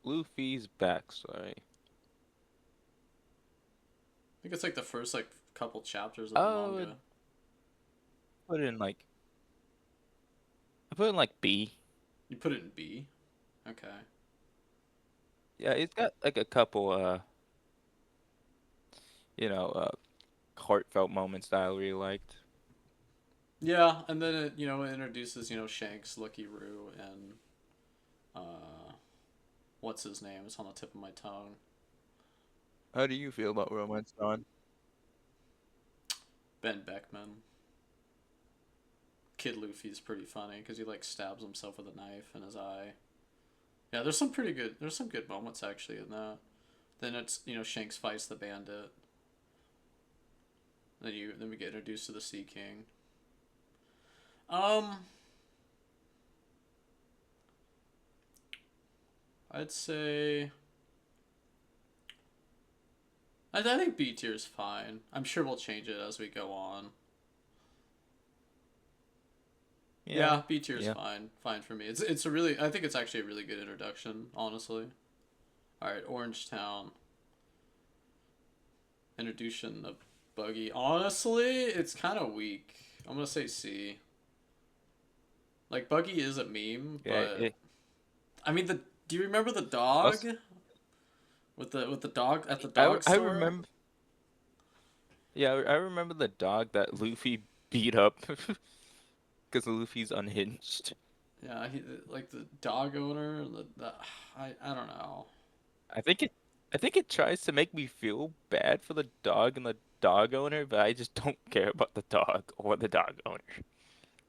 Luffy's backstory. I think it's like the first like couple chapters of the I would manga. put it in like I put it in like B. You put it in B. Okay. Yeah, it's got like a couple you know, heartfelt moments that I really liked. Yeah, and then it it introduces Shanks, Lucky Roo, and what's his name? It's on the tip of my tongue. How do you feel about Romance Dawn? Ben Beckman. Kid Luffy's pretty funny because he like stabs himself with a knife in his eye. Yeah, there's some pretty good. There's some good moments actually in that. Then it's Shanks fights the bandit. Then we get introduced to the Sea King. Um, I'd say I think B tier is fine. I'm sure we'll change it as we go on. Yeah, Yeah, B tier is yeah. fine. Fine for me. It's a really I think it's actually a really good introduction, honestly. All right, Orange Town. Introduction of Buggy. Honestly, it's kind of weak. I'm gonna say C. Like Buggy is a meme, Yeah, but I mean the. Do you remember the dog also, with the dog at the dog I store? remember. Yeah, I remember the dog that Luffy beat up because Luffy's unhinged. Yeah, like the dog owner. The I don't know. I think it I think it tries to make me feel bad for the dog and the dog owner, but I just don't care about the dog or the dog owner.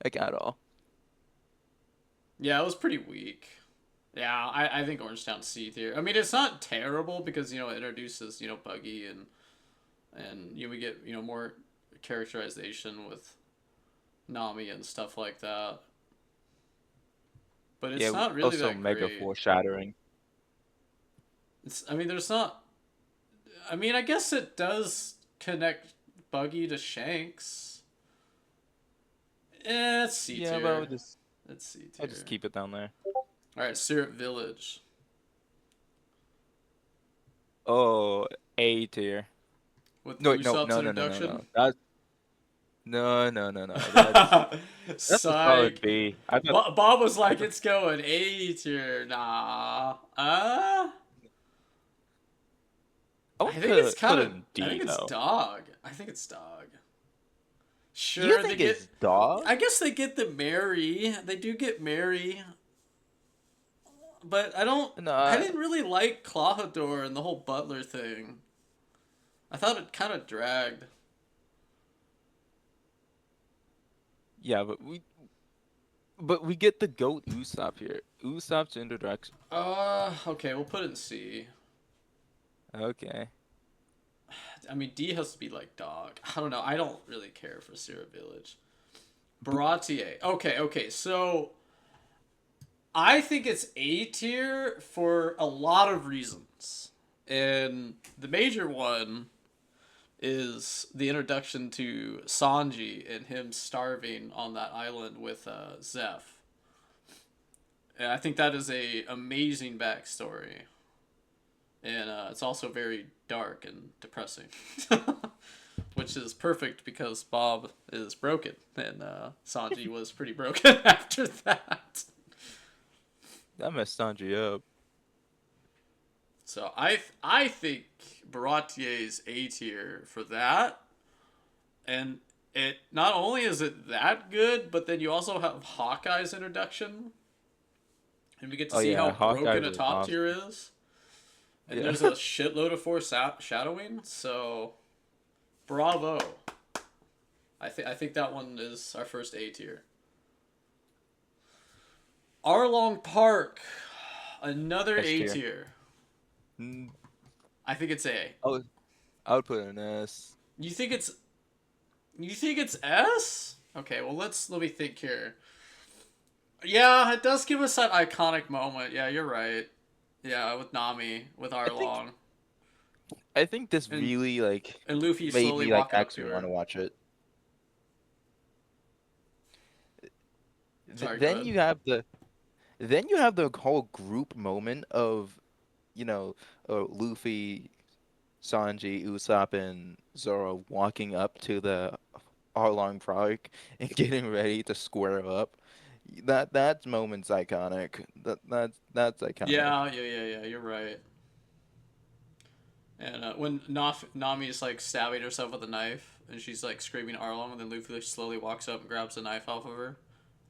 Like at all. Yeah, it was pretty weak. Yeah, I think Orangetown C tier. I mean, it's not terrible because it introduces Buggy and we get more characterization with Nami and stuff like that. But it's Yeah, not really also that mega great. foreshadowing. I mean, there's not. I mean, I guess it does connect Buggy to Shanks. It's C Yeah, but tier. It's C I'll just tier. keep it down there. All right, Syrup Village Oh, A tier. with No, wait, no, Usopp's no, no, no, no, introduction. no. That's no, no, no, no. That's a solid Psych. B. I thought Bob was I like, thought it's going A tier. Nah. I I would think it's put kind it of. in I D think it's though. dog. I think it's dog. You Sure, they think get. it's dog? I guess they get the Mary. They do get Mary, but I don't. No, I didn't really like Clawhador and the whole Butler thing. I thought it kind of dragged. yeah, but we get the goat Usopp here. Usopp's introduction. Okay, we'll put it in C. Okay. I mean, D has to be like dog. I don't know. I don't really care for Syrup Village. But Baratier. Okay. So I think it's A tier for a lot of reasons, and the major one is the introduction to Sanji and him starving on that island with Zeph. And I think that is a amazing backstory, and it's also very dark and depressing, which is perfect because Bob is broken and Sanji was pretty broken after that. that messed Sanji up. So I think Baratier's A tier for that, and it not only is it that good, but then you also have Hawkeye's introduction, and we get to Oh see how yeah, Hawkeye broken a was top awesome. tier is. And Yeah. there's a shitload of foreshadowing. So bravo. I think that one is our first A tier. Arlong Park, another S A tier. tier. Mm, I think it's A. I would put it in S. You think it's you think it's S? Okay, well let me think here. Yeah, it does give us that iconic moment. Yeah, you're right. Yeah, with Nami, with I think Arlong, I think this and really like and Luffy made slowly me like walking up to actually want her. to watch it. Sorry, go Then ahead. you have the whole group moment of Luffy, Sanji, Usopp, and Zoro walking up to the Arlong Park and getting ready to square up. That moment's iconic. That's iconic. Yeah, yeah, yeah, yeah. You're right. And when Nami is like stabbing herself with a knife, and she's like screaming Arlong, and then Luffy like, slowly walks up and grabs the knife off of her, and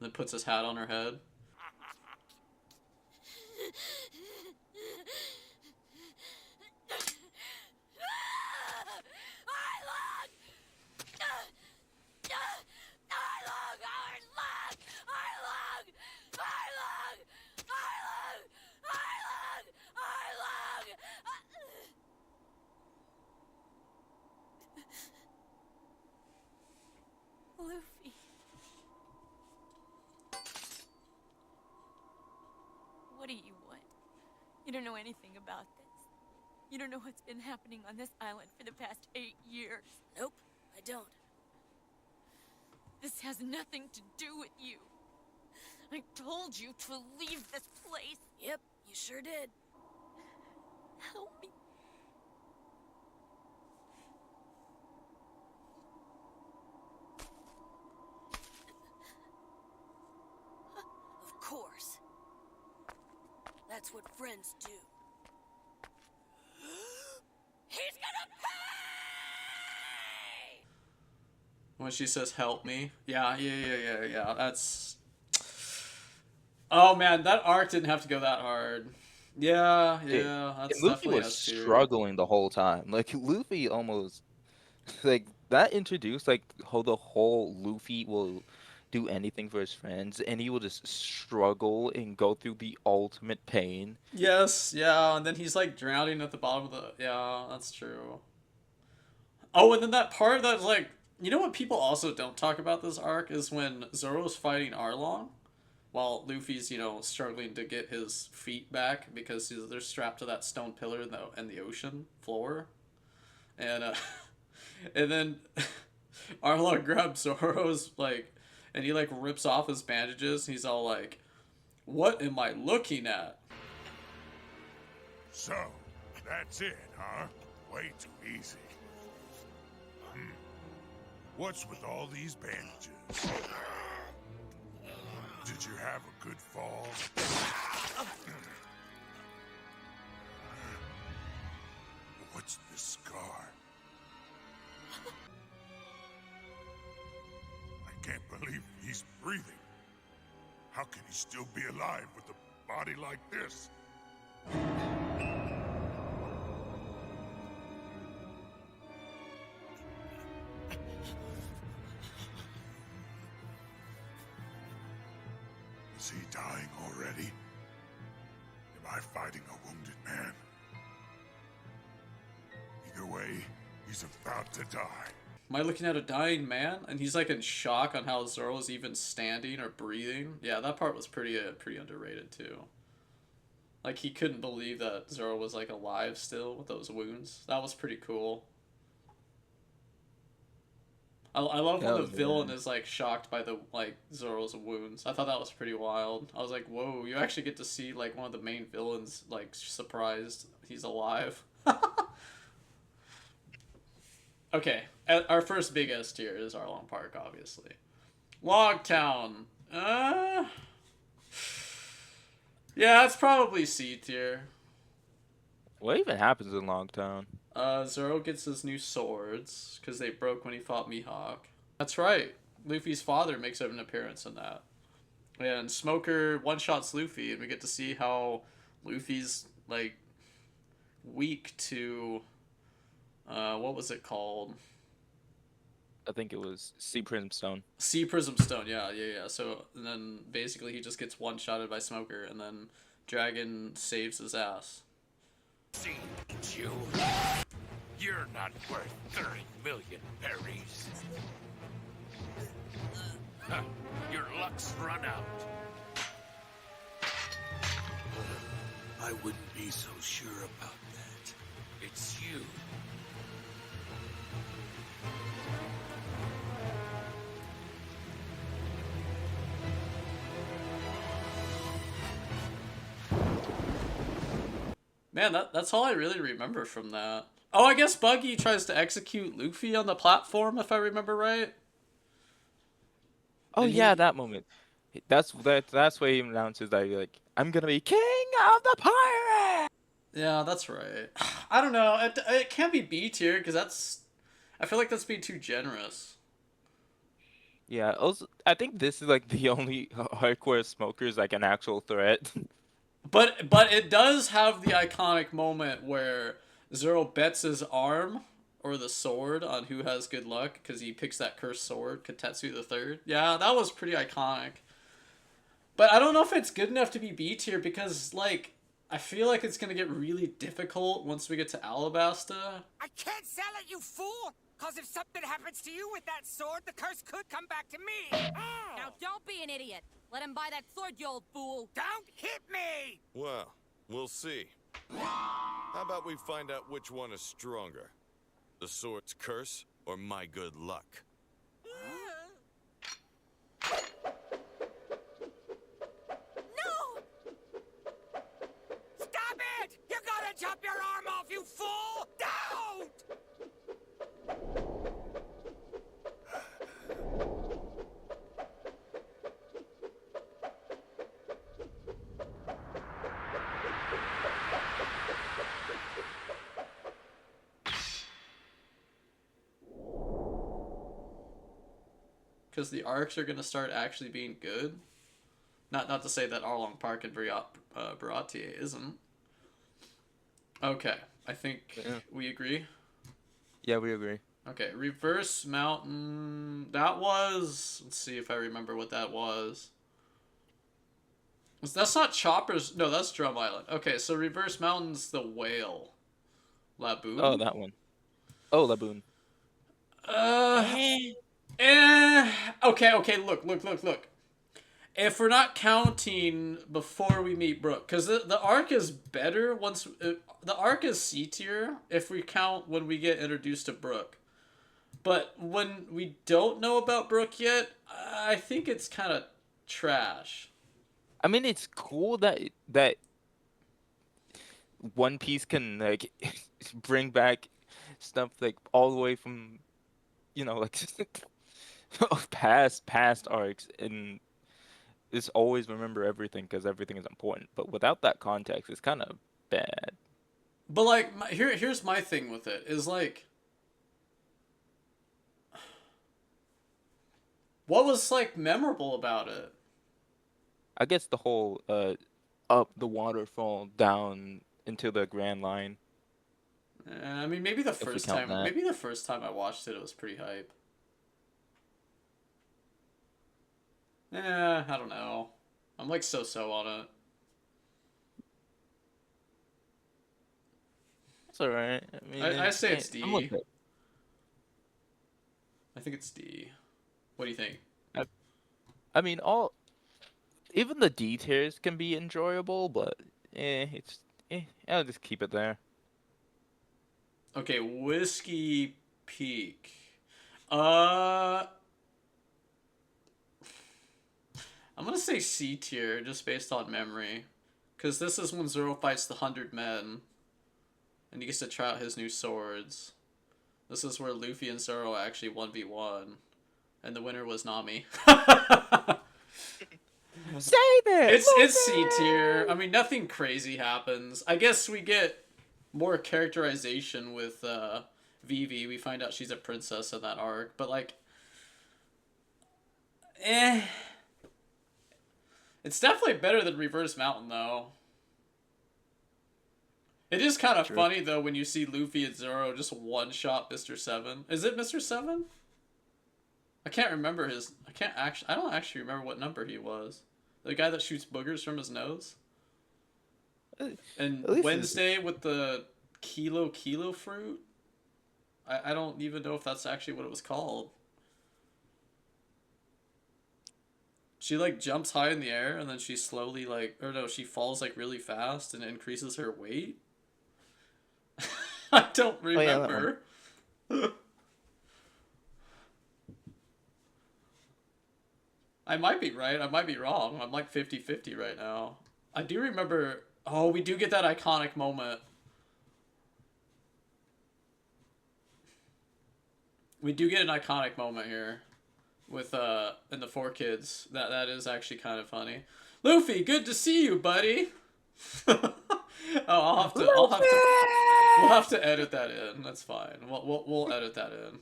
then puts his hat on her head. Luffy. What do you want? You don't know anything about this. You don't know what's been happening on this island for the past 8 years. Nope, I don't. This has nothing to do with you. I told you to leave this place. Yep, you sure did. Help me. Of course. That's what friends do. He's gonna pay! When she says "help me," yeah, yeah, yeah, yeah, yeah. That's. Oh man, that arc didn't have to go that hard. Yeah, It, yeah, and that's Luffy definitely was S tier. struggling the whole time. Like Luffy almost like that introduced like how the whole Luffy will do anything for his friends, and he will just struggle and go through the ultimate pain. Yes, yeah, and then he's like drowning at the bottom of the. Yeah, that's true. Oh, and then that part that's like, you know what people also don't talk about this arc is when Zoro's fighting Arlong, while Luffy's struggling to get his feet back because they're strapped to that stone pillar in the ocean floor, and and then Arlong grabs Zoro's like, and he like rips off his bandages. He's all like, "What am I looking at?" So, that's it, huh? Way too easy. What's with all these bandages? Did you have a good fall? What's this scar? I can't believe he's breathing. How can he still be alive with a body like this? Is he dying already? Am I fighting a wounded man? Either way, he's about to die. Am I looking at a dying man? And he's like in shock on how Zoro's even standing or breathing. Yeah, that part was pretty underrated too. Like he couldn't believe that Zoro was like alive still with those wounds. That was pretty cool. I love when That the was villain good. is like shocked by the like Zoro's wounds. I thought that was pretty wild. I was like, whoa, you actually get to see like one of the main villains like surprised he's alive. Okay, our first big S tier is Arlong Park, obviously. Logtown. Yeah, it's probably C tier. What even happens in Longtown? Zoro gets his new swords because they broke when he fought Mihawk. That's right. Luffy's father makes an appearance in that. And Smoker one shots Luffy, and we get to see how Luffy's like weak to what was it called? I think it was Sea Prism Stone. Sea Prism Stone. Yeah, yeah, yeah. So and then basically he just gets one shotted by Smoker, and then Dragon saves his ass. See you. You're not worth 30 million berries. Huh, your luck's run out. I wouldn't be so sure about that. It's you. Man, that's all I really remember from that. Oh, I guess Buggy tries to execute Luffy on the platform, if I remember right. Oh And yeah, he that moment. That's where he announces that like I'm gonna be king of the pirate. Yeah, that's right. I don't know. It can't be B tier because that's. I feel like that's being too generous. Yeah. Also, I think this is like the only hardcore smokers like an actual threat. But it does have the iconic moment where Zoro bets his arm or the sword on who has good luck because he picks that cursed sword, Katetsu the Third. Yeah, that was pretty iconic. But I don't know if it's good enough to be B tier because like I feel like it's gonna get really difficult once we get to Alabasta. I can't sell it, you fool! Cause if something happens to you with that sword, the curse could come back to me! Now don't be an idiot. Let him buy that sword, you old fool. Don't hit me! Well, we'll see. How about we find out which one is stronger? The sword's curse or my good luck? No! Stop it! You're gonna chop your arm off, you fool! Don't! Because the arcs are gonna start actually being good. Not to say that Arlong Park and Baratie isn't. Okay, I think Yeah. we agree. Yeah, we agree. Okay, Reverse Mountain. That was. Let's see if I remember what that was. That's not Chopper's. No, that's Drum Island. Okay, so Reverse Mountain's the whale. Oh, Laboon? that one. Oh, Laboon. Uh. Eh. Okay, look. If we're not counting before we meet Brooke, because the arc is better once. The arc is C tier if we count when we get introduced to Brooke. But when we don't know about Brooke yet, I think it's kind of trash. I mean, it's cool that One Piece can like bring back stuff like all the way from like past arcs and just always remember everything because everything is important. But without that context, it's kind of bad. But like, here's my thing with it is like, what was like memorable about it? I guess the whole up the waterfall down into the Grand Line, I mean, maybe the if we first count time, that. maybe the first time I watched it, it was pretty hype. I don't know. I'm like so on it. That's all right. I mean, I say it's I'm with D. it. I think it's D. What do you think? I, I mean, all even the D tiers can be enjoyable, but it's I'll just keep it there. Okay, Whiskey Peak. Uh, I'm gonna say C tier just based on memory, because this is when Zoro fights the 100 Men, and he gets to try out his new swords. This is where Luffy and Zoro actually 1v1, and the winner was Nami. Save it, It's C tier. I Luffy! mean, nothing crazy happens. I guess we get more characterization with Vivi. We find out she's a princess in that arc, but like, eh. It's definitely better than Reverse Mountain, though. It is kind of True. funny though when you see Luffy and Zoro just one shot Mr. Seven. Is it Mr. Seven? I can't remember his. I can't actually. I don't actually remember what number he was. The guy that shoots boogers from his nose. And At least Wednesday with the kilo fruit. I don't even know if that's actually what it was called. She like jumps high in the air and then she slowly like, or no, she falls like really fast and increases her weight. I don't Oh yeah, that one. remember. I might be right. I might be wrong. I'm like 50-50 right now. I do remember Oh, we do get that iconic moment. We do get an iconic moment here with in the Four Kids. That is actually kind of funny. Luffy, good to see you, buddy. Oh, we'll have to edit that in. That's fine. We'll edit that in.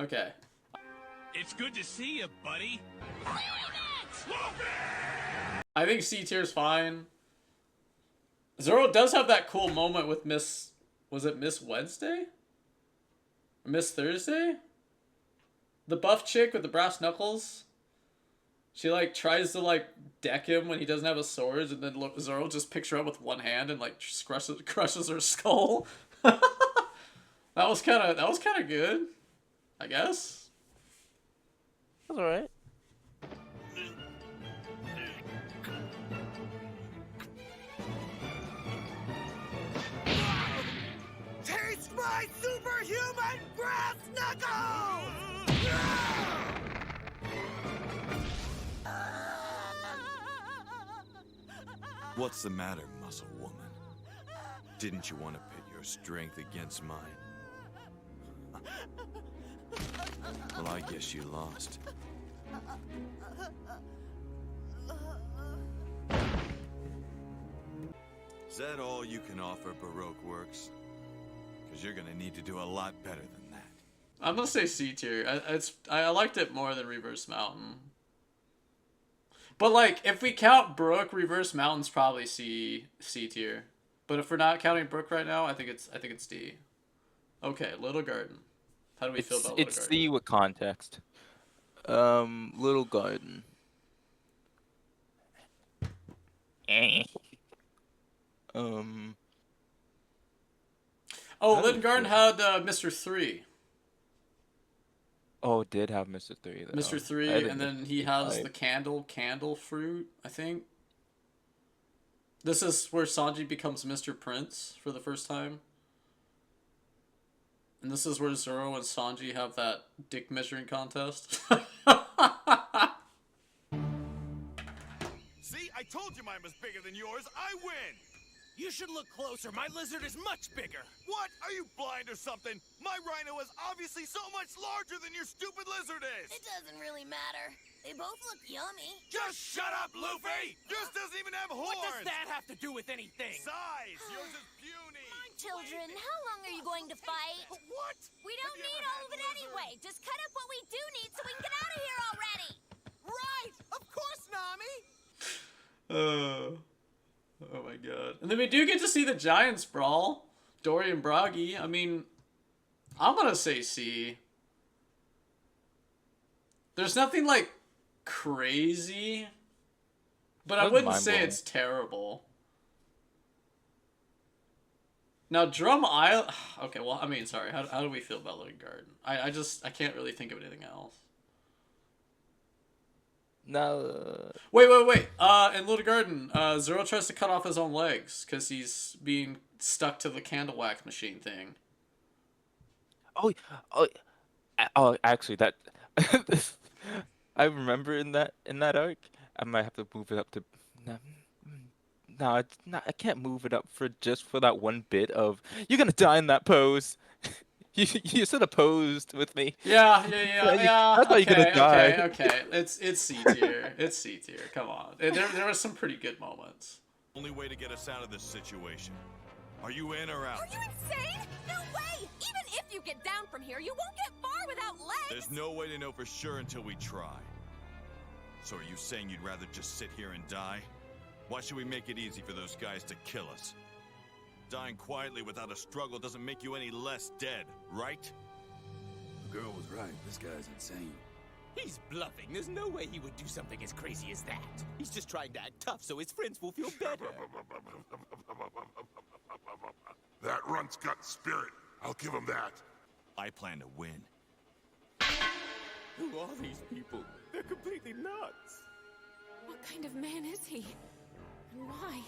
Okay. It's good to see you, buddy. I think C tier's fine. Zoro does have that cool moment with Miss... Was it Miss Wednesday? Or Miss Thursday? The buff chick with the brass knuckles? She, like, tries to, like, deck him when he doesn't have a sword, and then Zoro just picks her up with one hand and, like, just crushes her skull. That was kind of good, I guess. That's alright. Taste my superhuman brass knuckles! What's the matter, muscle woman? Didn't you want to pit your strength against mine? Well, I guess you lost. Is that all you can offer, Baroque Works? Because you're gonna need to do a lot better than that. I'm gonna say C tier. I liked it more than Reverse Mountain. But like, if we count Brook, Reverse Mountain's probably C tier. But if we're not counting Brook right now, I think it's D. Okay, Little Garden. How do we feel about Little It's Garden? C with context. Little Garden. Oh, Little Garden had Mr. 3. Oh, it did have Mr. 3 though. Mr. 3, and then he has the candle fruit, I think. This is where Sanji becomes Mr. Prince for the first time. And this is where Zoro and Sanji have that dick measuring contest. See, I told you mine was bigger than yours. I win! You should look closer. My lizard is much bigger. What? Are you blind or something? My rhino is obviously so much larger than your stupid lizard is! It doesn't really matter. They both look yummy. Just shut up, Luffy! Yours doesn't even have horns! What does that have to do with anything? Size! Yours is puny! Children, how long are you going to fight? What? We don't Have you need ever all had of it lizard? anyway. Just cut up what we do need so we can get out of here already. Right! Of course, Nami! Oh my god. And then we do get to see the Giants brawl. Dory and Bragi. I mean, I'm gonna say C. There's nothing like crazy, but I That's wouldn't say mind-blowing. it's terrible. Now, Drum Island. Okay, well, I mean, sorry. How do we feel about Little Garden? I can't really think of anything else. No. Wait. In Little Garden, Zoro tries to cut off his own legs because he's being stuck to the candle wax machine thing. Actually, that I remember in that arc. I might have to move it up to. No, it's not. I can't move it up for that one bit of you're gonna die in that pose. You sort of posed with me. Yeah. I thought you were gonna die. Okay. It's C tier. It's C tier. Come on. There were some pretty good moments. Only way to get us out of this situation. Are you in or out? Are you insane? No way! Even if you get down from here, you won't get far without legs! There's no way to know for sure until we try. So are you saying you'd rather just sit here and die? Why should we make it easy for those guys to kill us? Dying quietly without a struggle doesn't make you any less dead, right? The girl was right. This guy's insane. He's bluffing. There's no way he would do something as crazy as that. He's just trying to act tough so his friends will feel better. That runt's got spirit. I'll give him that. I plan to win. Who are these people? They're completely nuts. What kind of man is he? And why?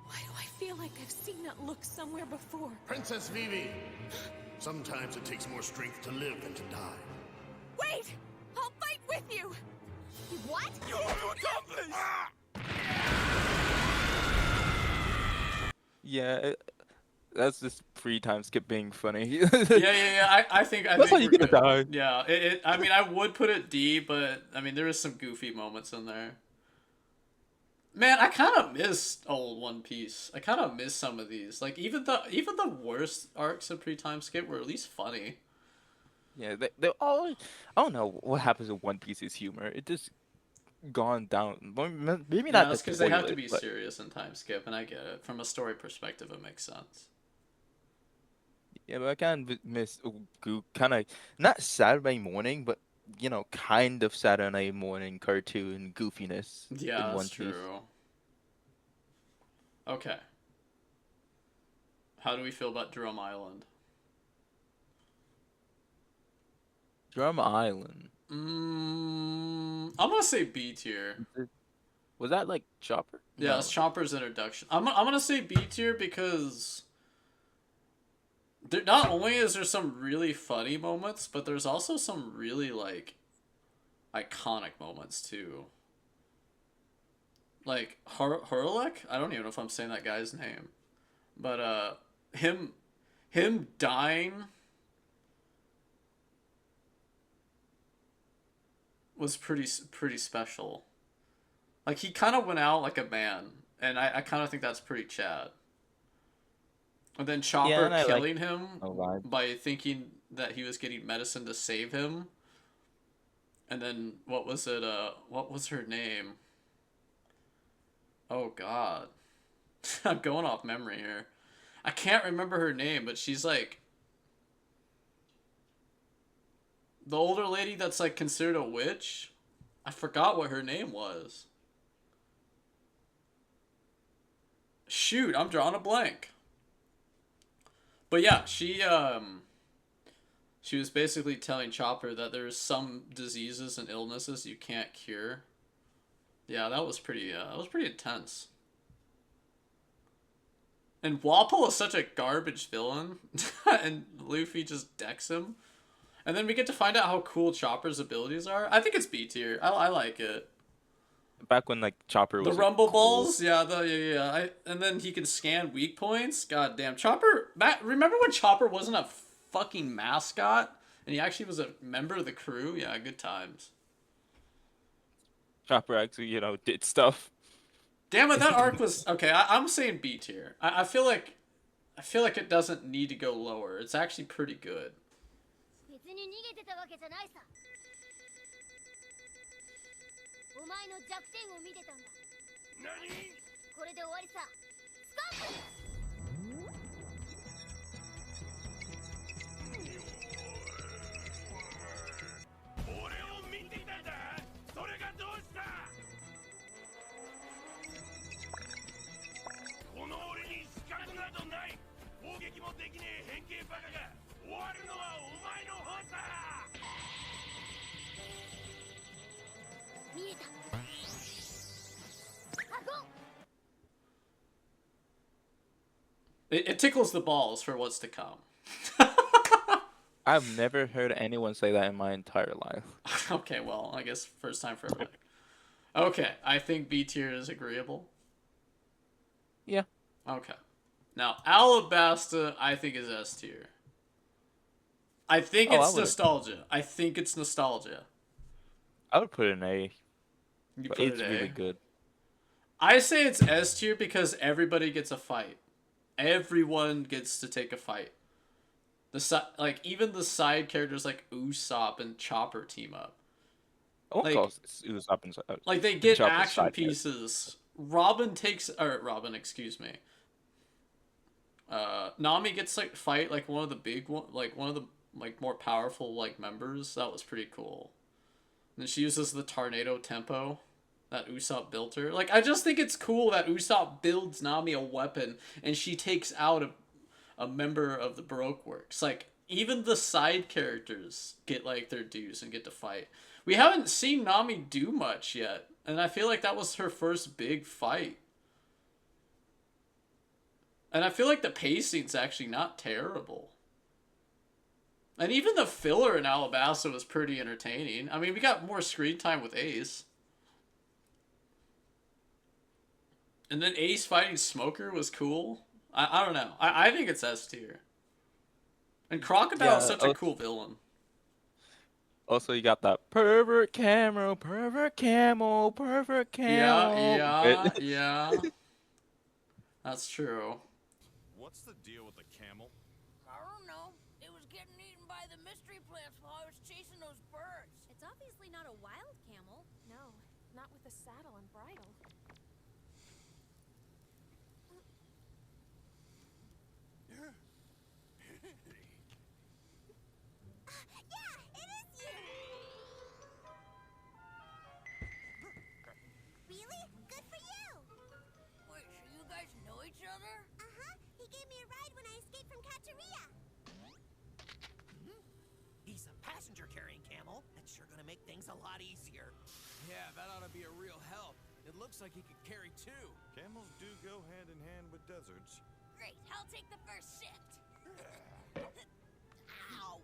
Why do I feel like I've seen that look somewhere before? Princess Vivi, sometimes it takes more strength to live than to die. Wait! I'll fight with you! What? You're an accomplice! Yeah, that's just free time skip being funny. Yeah. I That's how think you we're gonna good. die. Yeah. I mean, I would put it D, but I mean, there is some goofy moments in there. Man, I kind of miss old One Piece. I kind of miss some of these. Like even the worst arcs of pre-time skip were at least funny. Yeah, they all. I don't know what happens with One Piece's humor. It just gone down. Maybe Yeah, not the it's because they have to toilet, be but serious in time skip, and I get it. From a story perspective, it makes sense. yeah, but I kind of miss kind of not Saturday morning, but kind of Saturday morning cartoon goofiness Yeah, in that's One Piece. true. Okay. How do we feel about Drum Island? Drum Island. I'm gonna say B tier. Was that like Chopper? Yeah, it's No. Chopper's introduction. I'm gonna say B tier because there, not only is there some really funny moments, but there's also some really like iconic moments too. Like Horlek? I don't even know if I'm saying that guy's name, but him him dying was pretty special. Like he kind of went out like a man, and I kind of think that's pretty Chad. And then Yeah, Chopper and I like killing him a vibe. by thinking that he was getting medicine to save him. And then what was it? What was her name? Oh God, I'm going off memory here. I can't remember her name, but she's like the older lady that's like considered a witch. I forgot what her name was. Shoot, I'm drawing a blank. But yeah, she was basically telling Chopper that there's some diseases and illnesses you can't cure. Yeah, that was pretty intense. And Wapol is such a garbage villain, and Luffy just decks him. And then we get to find out how cool Chopper's abilities are. I think it's B tier. I like it. Back when like Chopper The was like rumble cool. balls, yeah. And then he can scan weak points. God damn, Chopper. Remember when Chopper wasn't a fucking mascot and he actually was a member of the crew? Yeah, good times. Chopper actually, did stuff. Damn it, that arc was okay. I'm saying B tier. I feel like it doesn't need to go lower. It's actually pretty good. 別に逃げてたわけじゃないさ。お前の弱点を見てたんだ。何？これで終わりさ。ストッ俺を見ていたんだ。それがどうした？この俺に資格などない。攻撃もできねえ変形バカが終わるのはお前の方さ。見えた。あご。It tickles the balls for what's to come. I've never heard anyone say that in my entire life. Okay, well, I guess first time for everybody. Okay, I think B tier is agreeable. Yeah. Okay. Now, Alabasta, I think is S tier. I think Oh, I it's would. nostalgia. I think it's nostalgia. I would put it in A, You but put it's it really A. good. I say it's S tier because everybody gets a fight. Everyone gets to take a fight. Like even the side characters like Usopp and Chopper team up. I won't Like call Usopp like they and get Chopper action side characters. pieces. Robin, excuse me. Nami gets like fight like one of the big one, like one of the like more powerful like members. That was pretty cool. And then she uses the tornado tempo that Usopp built her. Like I just think it's cool that Usopp builds Nami a weapon and she takes out a member of the Baroque Works. Like even the side characters get like their dues and get to fight. We haven't seen Nami do much yet, and I feel like that was her first big fight. And I feel like the pacing's actually not terrible. And even the filler in Alabasta was pretty entertaining. I mean, we got more screen time with Ace. And then Ace fighting Smoker was cool. I don't know. I think it's S tier. And Crocodile is Yeah. such a cool villain. Also, you got that pervert camel, pervert camel, pervert Yeah, camel. yeah, yeah. That's true. What's the deal with the camel? I don't know. It was getting eaten by the mystery plants while I was chasing those birds. It's obviously not a wild camel. No, not with a saddle and bridle. Yeah, it is you! Really? Good for you! Wait, so you guys know each other? Uh-huh. He gave me a ride when I escaped from Kateria. He's a passenger-carrying camel. That's sure gonna make things a lot easier. Yeah, that ought to be a real help. It looks like he could carry two. Camels do go hand in hand with deserts. Great, I'll take the first shift. Ow!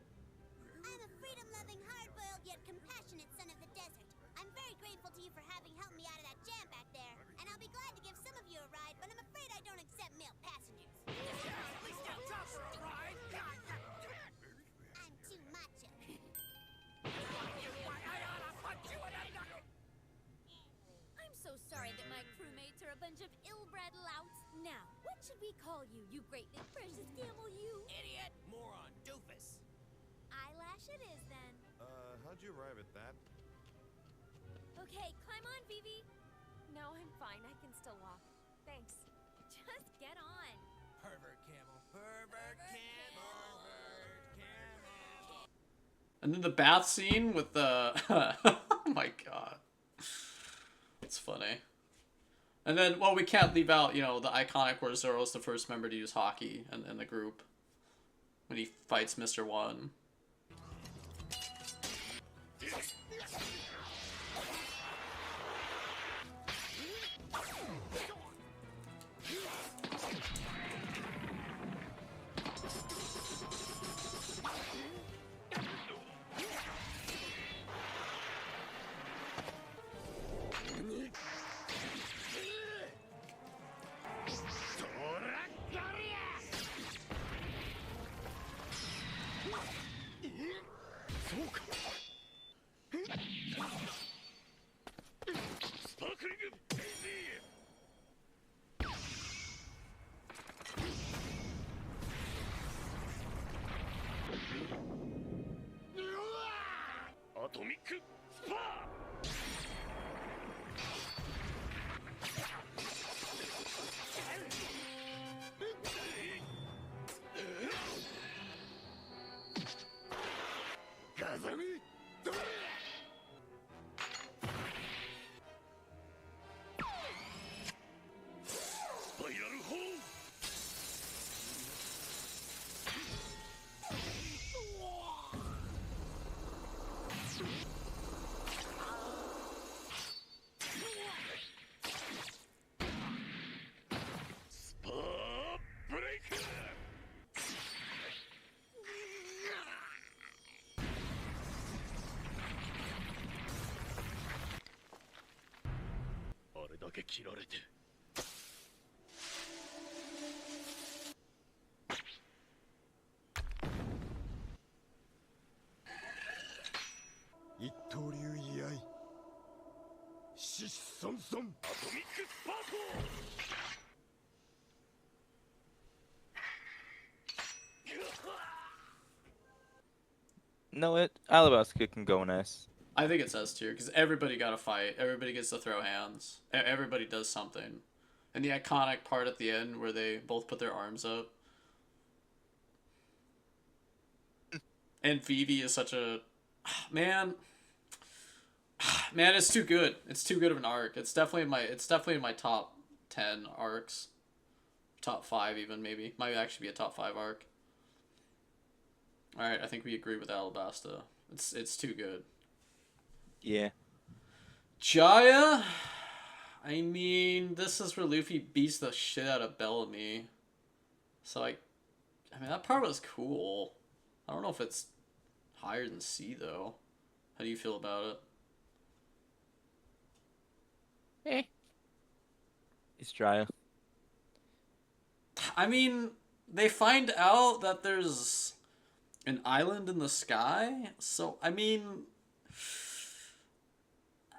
I'm a freedom-loving, hard-boiled yet compassionate son of the desert. I'm very grateful to you for having helped me out of that jam back there. And I'll be glad to give some of you a ride, but I'm afraid I don't accept male passengers. At least I'll drop for a ride. I'm too macho. I ought to punch you in the knuckle. I'm so sorry that my crewmates are a bunch of ill-bred louts. Now, what should we call you, you great big precious camel, you? Idiot! Moron! Doofus! Eyelash it is, then. How'd you arrive at that? Okay, climb on, Vivi. No, I'm fine. I can still walk. Thanks. Just get on. Pervert camel. Pervert camel. Pervert camel. And then the bath scene with the oh my god. It's funny. And then, well, we can't leave out, you know, the iconic where Zoro's the first member to use hockey in the group. When he fights Mr. One. No, Alabasta can go in S. I think it says tier because everybody got a fight. Everybody gets to throw hands. Everybody does something. And the iconic part at the end where they both put their arms up. And Vivi is such a man. Man, it's too good. It's too good of an arc. It's definitely in my top 10 arcs. Top 5 even maybe. Might actually be a top 5 arc. Alright, I think we agree with Alabasta. It's too good. Yeah. Jaya? I mean, this is where Luffy beats the shit out of Bellamy. So I mean that part was cool. I don't know if it's higher than C though. How do you feel about it? It's Jaya. I mean, they find out that there's an island in the sky. So I mean,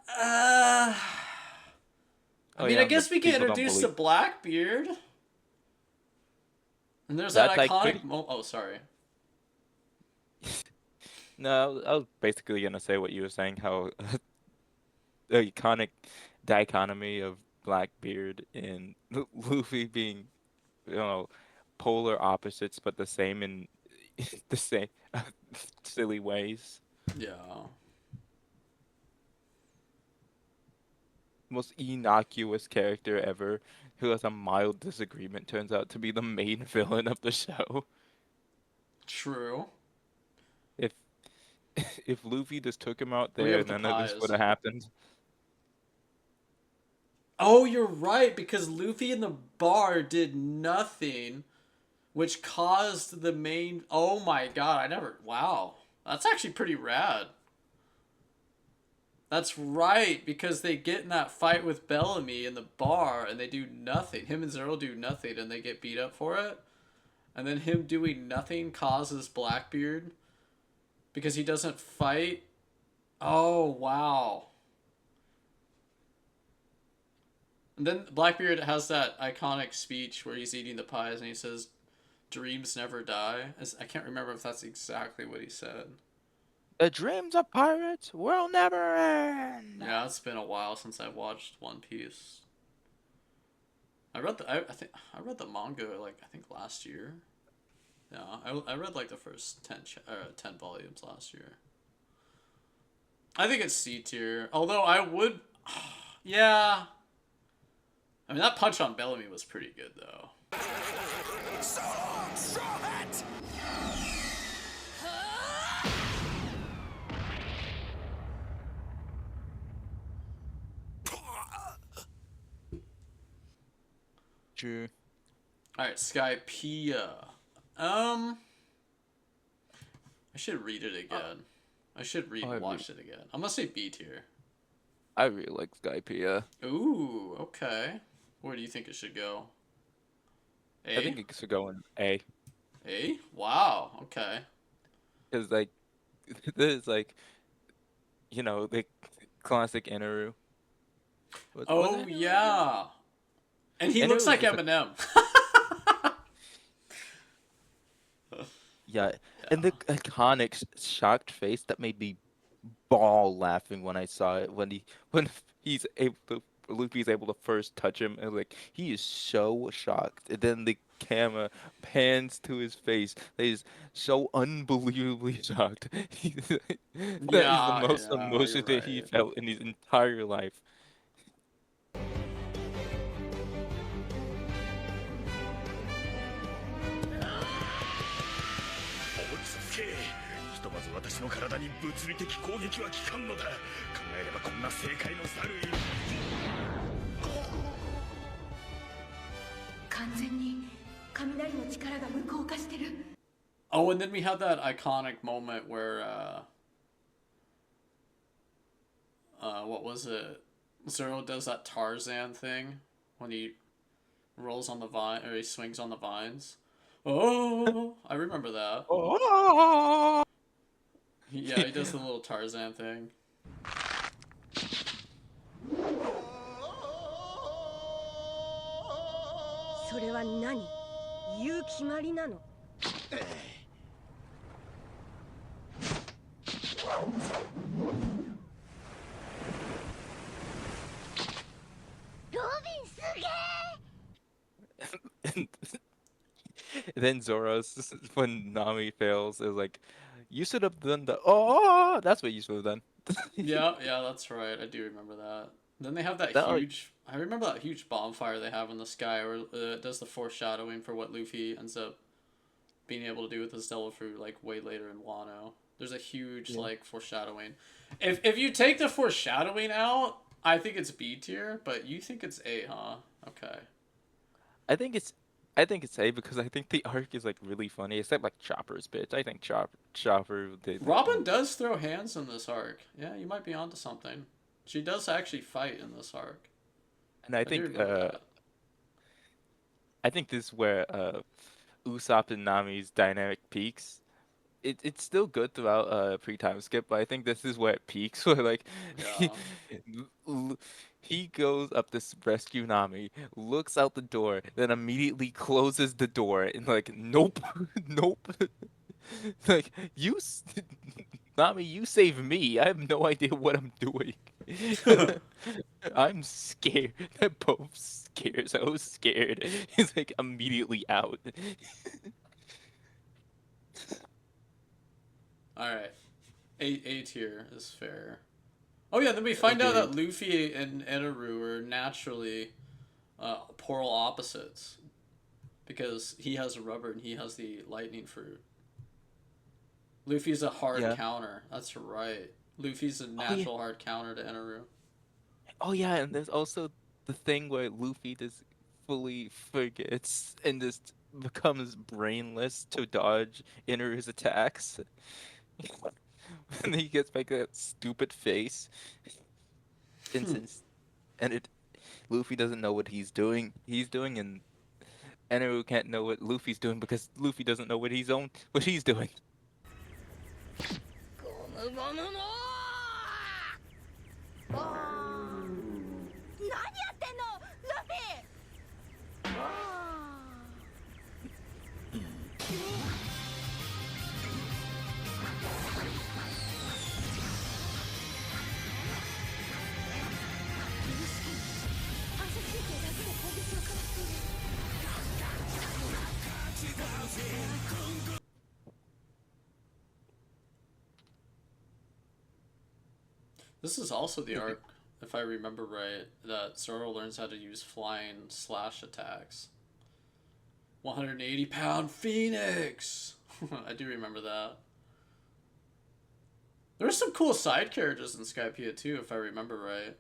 uh, Oh yeah, I and the guess we get people don't introduced to believe. Blackbeard, and there's that That's like iconic pretty. moment. Oh, sorry. No, I was basically gonna say what you were saying, how the iconic dichotomy of Blackbeard and Luffy being, you know, polar opposites, but the same in the same silly ways. Yeah. Most innocuous character ever who has a mild disagreement turns out to be the main villain of the show. True. If if Luffy just took him out Oh yeah, there, with the none of this would pies. have happened. Oh, you're right, because Luffy in the bar did nothing, which caused the main. Oh my god, I never. Wow. That's actually pretty rad. That's right, because they get in that fight with Bellamy in the bar and they do nothing. Him and Zero do nothing and they get beat up for it. And then him doing nothing causes Blackbeard because he doesn't fight. Oh, wow. And then Blackbeard has that iconic speech where he's eating the pies and he says, "Dreams never die." I can't remember if that's exactly what he said. The dreams of pirates will never end. Yeah, it's been a while since I watched One Piece. I think I read the manga like I think last year. Yeah, I read like the first 10 volumes last year. I think it's C tier. Although I would, yeah. I mean that punch on Bellamy was pretty good though. So long, Straw Hat! True. All right, Skypea. Um, I should read it again. I should read Oh, and watch it again. I'm gonna say B tier. I really like Skypea. Ooh, okay. Where do you think it should go? I A? think it should go in A. A? Wow. Okay. Because, like, this is like, the classic Inaru. Was Oh it Inaru? yeah. And he looks Inaru was like just a, Eminem. yeah, and the Yeah. iconic shocked face that made me ball laughing when I saw it when he's able to Luffy's able to first touch him and like he is so shocked and then the camera pans to his face that he's so unbelievably shocked. That is the Yeah, most yeah, you're emotion that he right. felt in his entire life. 落ち着けひとまず私の体に物理的攻撃は効かんのだ考えればこんな正解の猿いる完全に雷の力が無効化してる。 Oh, and then we have that iconic moment where what was it? Zoro does that Tarzan thing when he rolls on the vine or he swings on the vines. Oh, I remember that. Oh! Yeah, he does the little Tarzan thing. それは何？言う決まりなの？ロビンすげえ Then Zoro's when Nami fails is like, you should have done the oh, that's what you should have done. Yeah, yeah, that's right. I do remember that. Then they have that That like huge. I remember that huge bonfire they have in the sky where it does the foreshadowing for what Luffy ends up being able to do with his devil fruit like way later in Wano. There's a huge yeah. like foreshadowing. If you take the foreshadowing out, I think it's B tier, but you think it's A, huh? Okay. I think it's I think it's A because I think the arc is like really funny, except like Chopper's bitch. I think Chopper did Robin does throw hands in this arc. Yeah, you might be onto something. She does actually fight in this arc. and I I do think remember that. I think this is where Usopp and Nami's dynamic peaks. It's still good throughout pre-time skip, but I think this is where it peaks. Where like he, Yeah. l- he goes up to rescue Nami, looks out the door, then immediately closes the door and like, nope, nope. Like Nami, you save me. I have no idea what I'm doing. I'm scared. They're both scared. So scared. He's like immediately out. All right. A tier is fair. Oh yeah, then we find out that Agreed. Luffy and Eneru are naturally polar opposites because he has a rubber and he has the lightning fruit. Luffy's a hard Yeah. counter. That's right. Luffy's a Oh yeah. natural hard counter to Eneru. Oh yeah, and there's also the thing where Luffy just fully forgets and just becomes brainless to dodge Inuru's attacks. And he gets back that stupid face. And since and it Luffy doesn't know what he's doing, and Eneru can't know what Luffy's doing because Luffy doesn't know what he's doing. ゴムゴムのボーン何やってんのルフィボ反射神経だけで攻撃をかわしている This is also the arc, if I remember right, that Zoro learns how to use flying slash attacks. 180-pound Phoenix! I do remember that. There's some cool side characters in Skypiea too, if I remember right.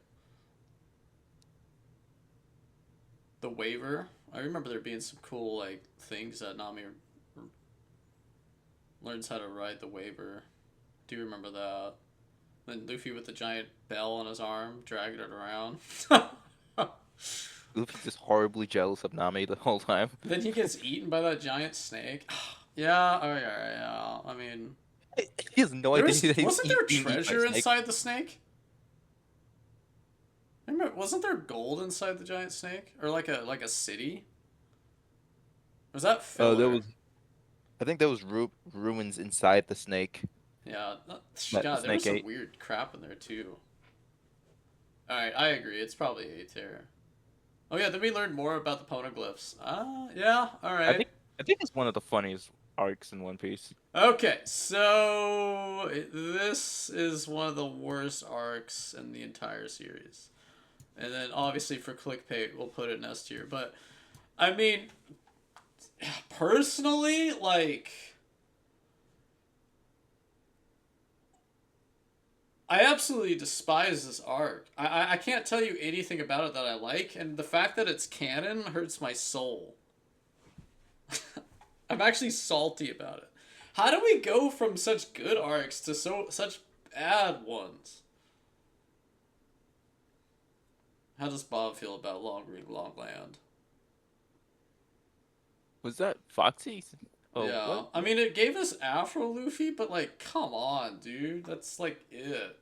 The waiver. I remember there being some cool like things that Nami learns how to ride the waiver. Do you remember that? Then Luffy with the giant bell on his arm, dragging it around. Luffy's just horribly jealous of Nami the whole time. Then he gets eaten by that giant snake. Yeah, oh yeah. I mean, He has no there idea was that he's wasn't there being eaten by a treasure snake. inside the snake? Remember, wasn't there gold inside the giant snake, or like a city? Was that Oh, filler? I think there was ruins inside the snake. Yeah, That the God, there was snake some ate. weird crap in there too. All right, I agree. It's probably A tier. Oh yeah, then we learned more about the poneglyphs. Yeah, all I right. think I think it's one of the funniest arcs in One Piece. Okay, so this is one of the worst arcs in the entire series. And then obviously for clickbait, we'll put it in S tier. But I mean, personally, like, I absolutely despise this arc. I can't tell you anything about it that I like, and the fact that it's canon hurts my soul. I'm actually salty about it. How do we go from such good arcs to such bad ones? How does Bob feel about Long Ring Long Land? Was that Foxy? Oh, Yeah, what? I mean it gave us Afro Luffy, but like, come on, dude, that's like it.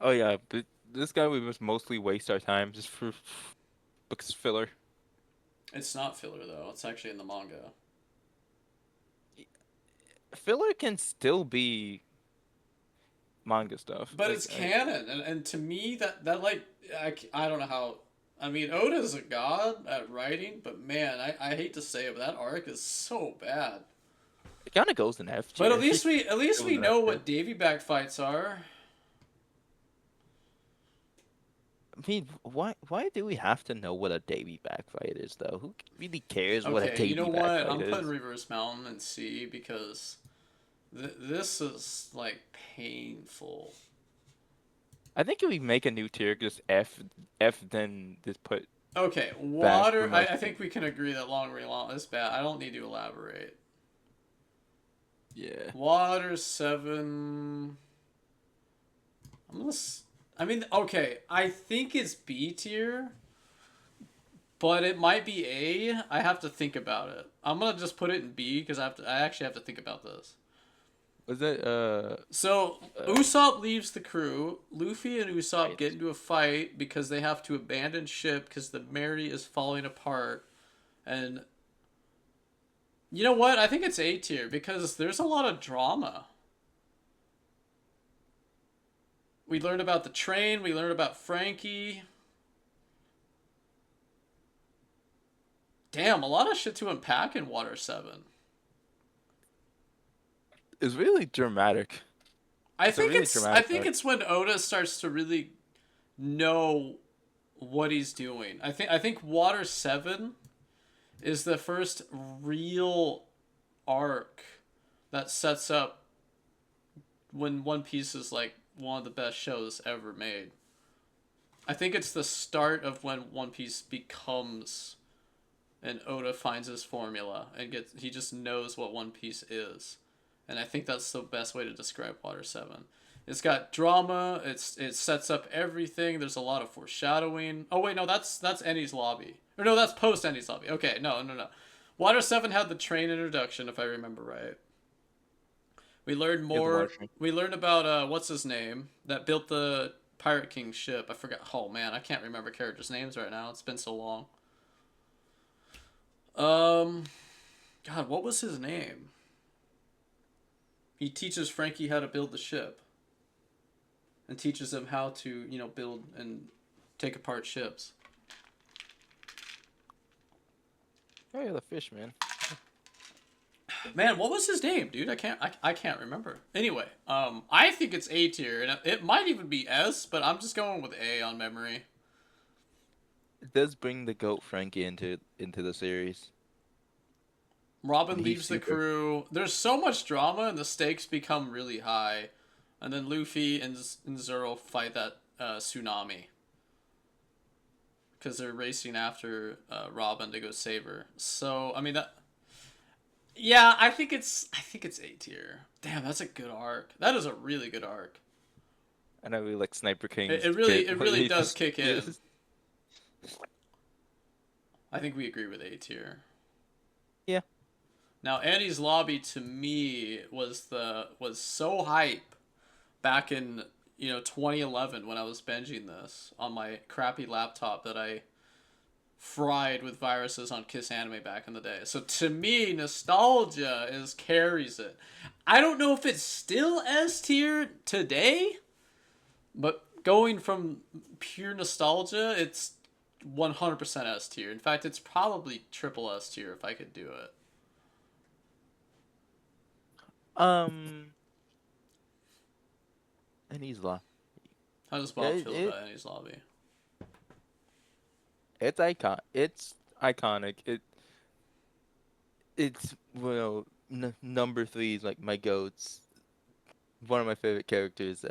Oh yeah, but this guy we must mostly waste our time just for because filler. It's not filler though. It's actually in the manga. Filler can still be manga stuff. But Like it's canon, and to me that like I don't know how. I mean, Oda's a god at writing, but man, I hate to say it, but that arc is so bad. it kind of goes in F tier. But at least we Goes in F know tier. what Davy back fights are. I mean, why do we have to know what a Davy back fight is though? Who really cares what a Okay, you know Davy back what? fight I'm is? putting Reverse Mountain in C because this is like painful. I think if we make a new tier, just F, then just put Okay, back water. from I think we can agree that Long Ring Long is bad. I don't need to elaborate. yeah. Water 7. I mean, okay. I think it's B tier. but it might be A. I have to think about it. I'm gonna just put it in B because I actually have to think about this. Was it So uh Usopp leaves the crew. Luffy and Usopp right? get into a fight because they have to abandon ship because the Mary is falling apart. And you know what? I think it's A tier because there's a lot of drama. We learned about the train. We learned about Frankie. Damn, a lot of shit to unpack in Water 7. It's really dramatic. It's a really I dramatic think arc. it's when Oda starts to really know what he's doing. I think Water 7 is the first real arc that sets up when One Piece is like one of the best shows ever made. I think it's the start of when One Piece becomes and Oda finds his formula and he just knows what One Piece is. And I think that's the best way to describe Water 7. It's got drama, it sets up everything. There's a lot of foreshadowing. Oh wait, no, that's Ennie's Lobby. Or no, that's post Ennie's Lobby. Okay, no. Water 7 had the train introduction if I remember right. We learned Yeah, the more. water train. We learned about what's his name that built the Pirate King ship. I forgot. Oh man, I can't remember characters' names right now. It's been so long. Um, God, what was his name? He teaches Frankie how to build the ship, and teaches him how to, build and take apart ships. Oh yeah, the fish man. Man, what was his name, dude? I can't remember. Anyway, I think it's A tier, and it might even be S, but I'm just going with A on memory. It does bring the goat Frankie into the series, and Robin he's leaves the super. crew. There's so much drama, and the stakes become really high. And then Luffy and Zoro fight that tsunami because they're racing after Robin to go save her. So I mean that. Yeah, I think it's A tier. Damn, that's a good arc. That is a really good arc. And I really like Sniper It, King's it really bit it where really he does just kick in. is. I think we agree with A tier. Yeah. Now Annie's Lobby to me was so hype back in 2011 when I was binging this on my crappy laptop that I fried with viruses on Kiss Anime back in the day. So to me, nostalgia carries it. I don't know if it's still S tier today, but going from pure nostalgia, it's 100% S tier. In fact, it's probably triple S tier if I could do it. Um, and he's la. How does Yeah, Bob feel about Annie's Lobby? It's iconic. It's number three is like my goats. One of my favorite characters.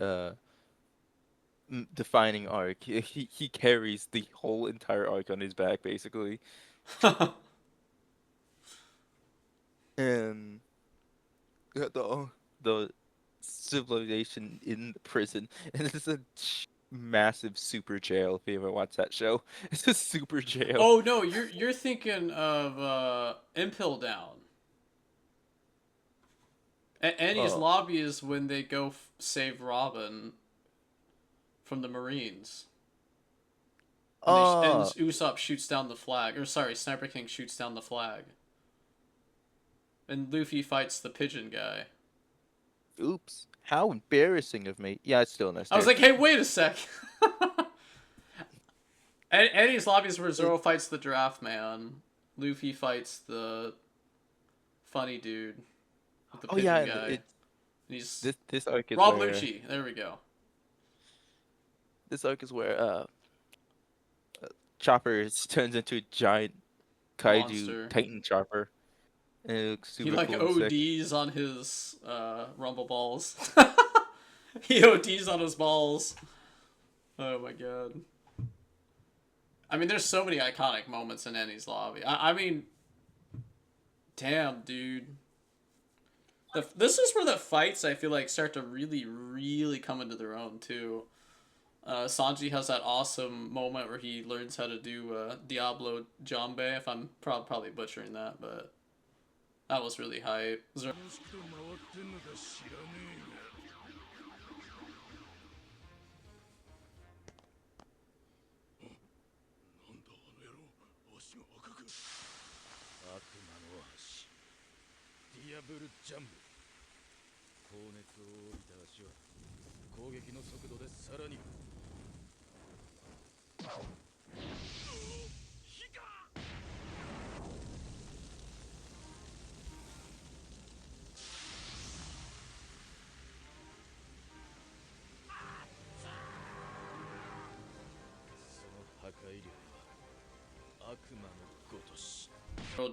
Defining arc. He carries the whole entire arc on his back basically, and the civilization in the prison, and it's a massive super jail. If you ever watch that show, it's a super jail. Oh no, you're thinking of Impel Down. Annie's Oh, Lobby is when they go save Robin from the Marines. And oh, Usopp shoots down the flag. Or sorry, Sniper King shoots down the flag. And Luffy fights the pigeon guy. oops! How embarrassing of me. Yeah, it's still an S I was tier. like, hey, wait a sec. Eddie's Lobby is where It, Zoro fights the Giraffe Man. Luffy fights the funny dude with the oh yeah, pigeon and guy. And it he's this arc is Rob where Lucci. There we go. Chopper turns into a giant kaiju Monster. titan chopper, and it looks He super like cool and sick. ODs on his rumble balls. He ODs on his balls. Oh my god. I mean, there's so many iconic moments in Annie's Lobby. I mean, damn, dude. This is where the fights I feel like start to really, really come into their own too. Sanji has that awesome moment where he learns how to do Diablo Jambe. If I'm probably butchering that, but that was really hype.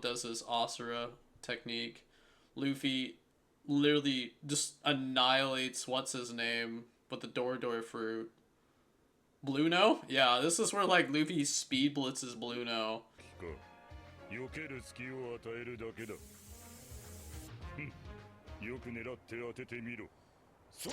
Does his Asura technique. Luffy literally just annihilates what's his name with the Door fruit. Bluno? Yeah, this is where like Luffy speed blitzes Bluno. 避ける隙を与えるだけだ。よく狙って当ててみろ。そっ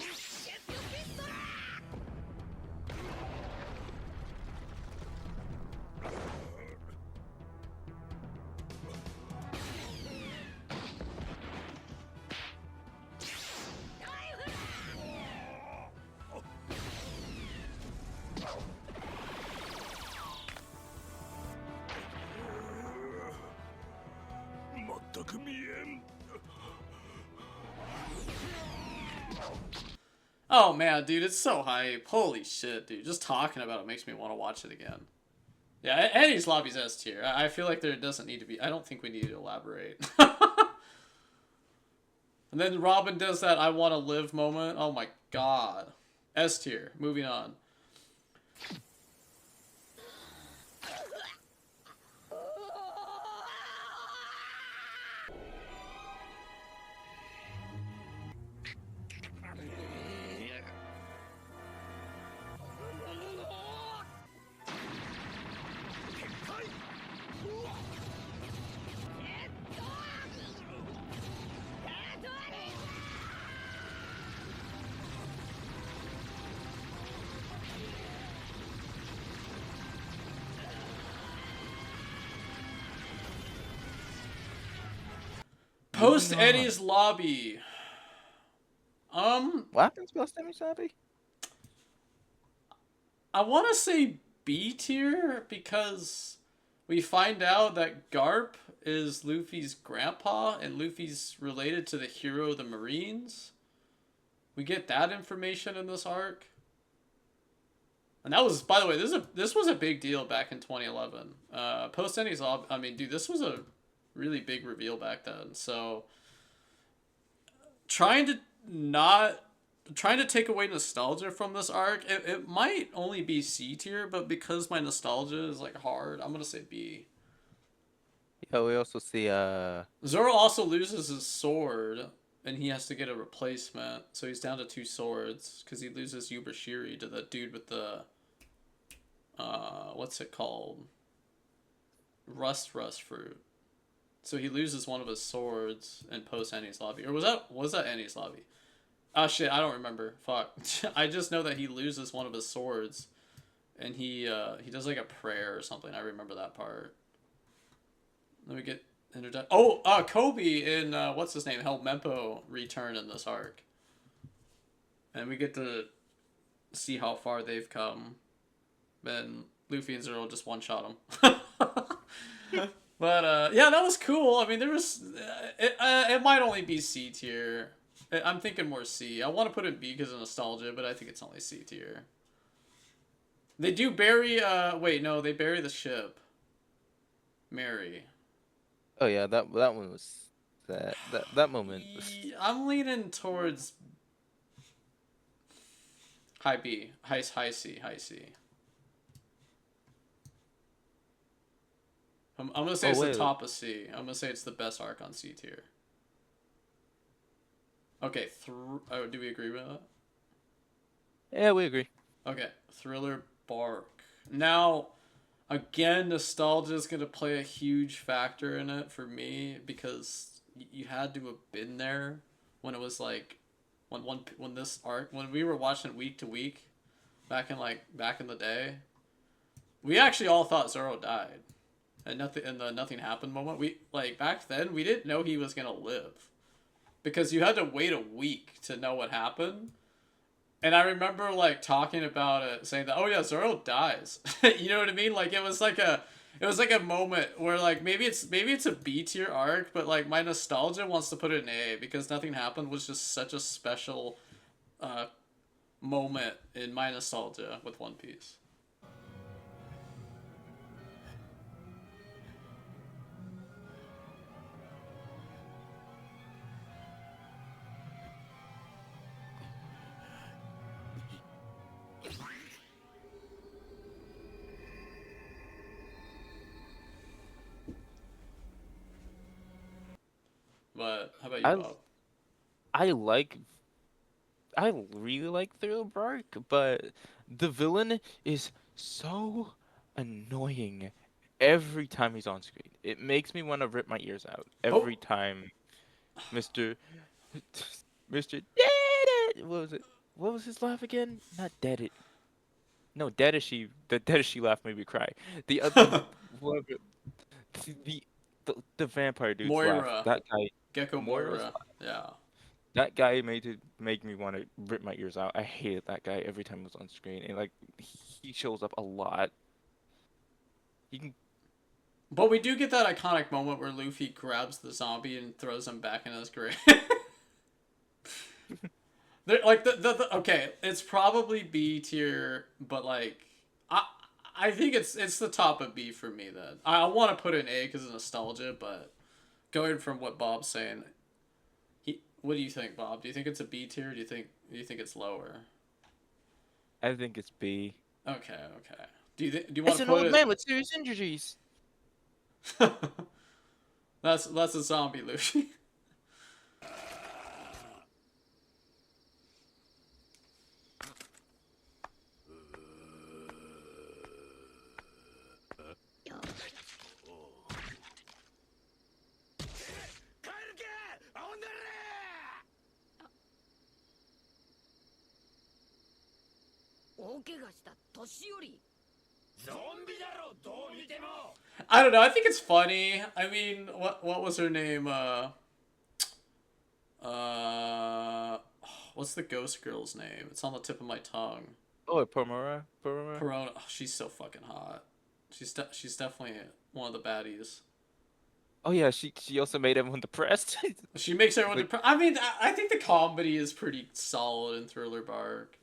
全く見えん。 Oh man, dude, it's so hype. Holy shit, dude. Just talking about it makes me want to watch it again. Yeah, Eddie's Lobby's S tier. I feel like there doesn't need to be... I don't think we need to elaborate. And then Robin does that I want to live moment. Oh my god. S tier. Moving on. Post Eddie's Lobby. What happens post Eddie's Lobby? I want to say B tier because we find out that Garp is Luffy's grandpa and Luffy's related to the hero of the Marines. We get that information in this arc. And that was, by the way, this was a big deal back in 2011. Post Eddie's Lobby, I mean, dude, this was a really big reveal back then. So trying to take away nostalgia from this arc, it might only be C tier, but because my nostalgia is like hard, I'm gonna say B. Yeah, we also see Zoro also loses his sword and he has to get a replacement, so he's down to 2 swords because he loses Yubashiri to the dude with the what's it called, rust fruit. So he loses one of his swords in post Enies Lobby. Or was that Enies Lobby? Oh shit, I don't remember. Fuck. I just know that he loses one of his swords and he does like a prayer or something. I remember that part. Let me get introduced. Oh, Kobe in what's his name? Helmeppo return in this arc. And we get to see how far they've come. Then Luffy and Zoro just one-shot him. But yeah, that was cool. I mean, there was it might only be C tier. I'm thinking more C. I want to put it B because of nostalgia, but I think it's only C tier. They do bury wait, no, they bury the ship. Mary. Oh yeah, that one was that moment was... I'm leaning towards high B, high C. I'm gonna say it's the top of C. I'm gonna say it's the best arc on C tier. Okay, do we agree with that? Yeah, we agree. Okay, Thriller Bark. Now, again, nostalgia is gonna play a huge factor in it for me because you had to have been there when it was like when this arc, when we were watching it week to week back in the day, we actually all thought Zoro died, and nothing in the nothing happened moment. We like back then we didn't know he was gonna live, because you had to wait a week to know what happened. And I remember like talking about it, saying that, oh yeah, Zoro dies. You know what I mean? Like it was like a moment where like maybe it's a B tier arc, but like my nostalgia wants to put it in A, because nothing happened was just such a special uh, moment in my nostalgia with One Piece. But how about you, I Bob? I like I really like Thriller Bark, but the villain is so annoying every time he's on screen. It makes me want to rip my ears out But every time Mr. Mr. Dead it. What was it? What was his laugh again? Not Dead it. No, Dead as she. The Dead as she laugh made me cry. The whatever, the, the vampire dude's laugh. Moira, That guy, Gecko Moira's Moira, yeah. that guy make me want to rip my ears out. I hated that guy every time he was on screen, and like he shows up a lot. He can. But we do get that iconic moment where Luffy grabs the zombie and throws him back in his grave. Like okay, it's probably B tier, but like I think it's the top of B for me. Then I want to put it in A because of nostalgia, but going from what Bob's saying, what do you think, Bob? Do you think it's a B tier? Or do you think it's lower? I think it's B. Okay, okay. Do you want It's to an put old it? man with serious injuries. That's a zombie Luffy. I don't know. I think it's funny. I mean, what was her name? What's the ghost girl's name? It's on the tip of my tongue. Oh, Pomora, Pomora. Perona. Oh, she's so fucking hot. She's definitely one of the baddies. Oh yeah, she also made everyone depressed. She makes everyone Like depressed. I mean, I think the comedy is pretty solid in Thriller Bark.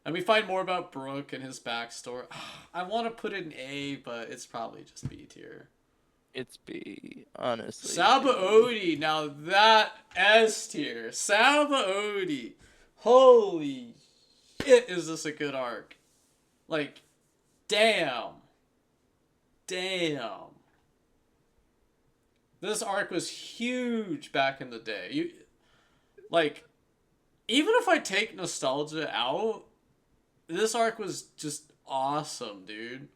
And we find more about Brook and his backstory. I want to put it in A, but it's probably just B tier. it's B, honestly. Sabaody, now that S tier. Sabaody. Holy shit, is this a good arc? Like, damn. Damn. This arc was huge back in the day. Like, even if I take nostalgia out, this arc was just awesome, dude.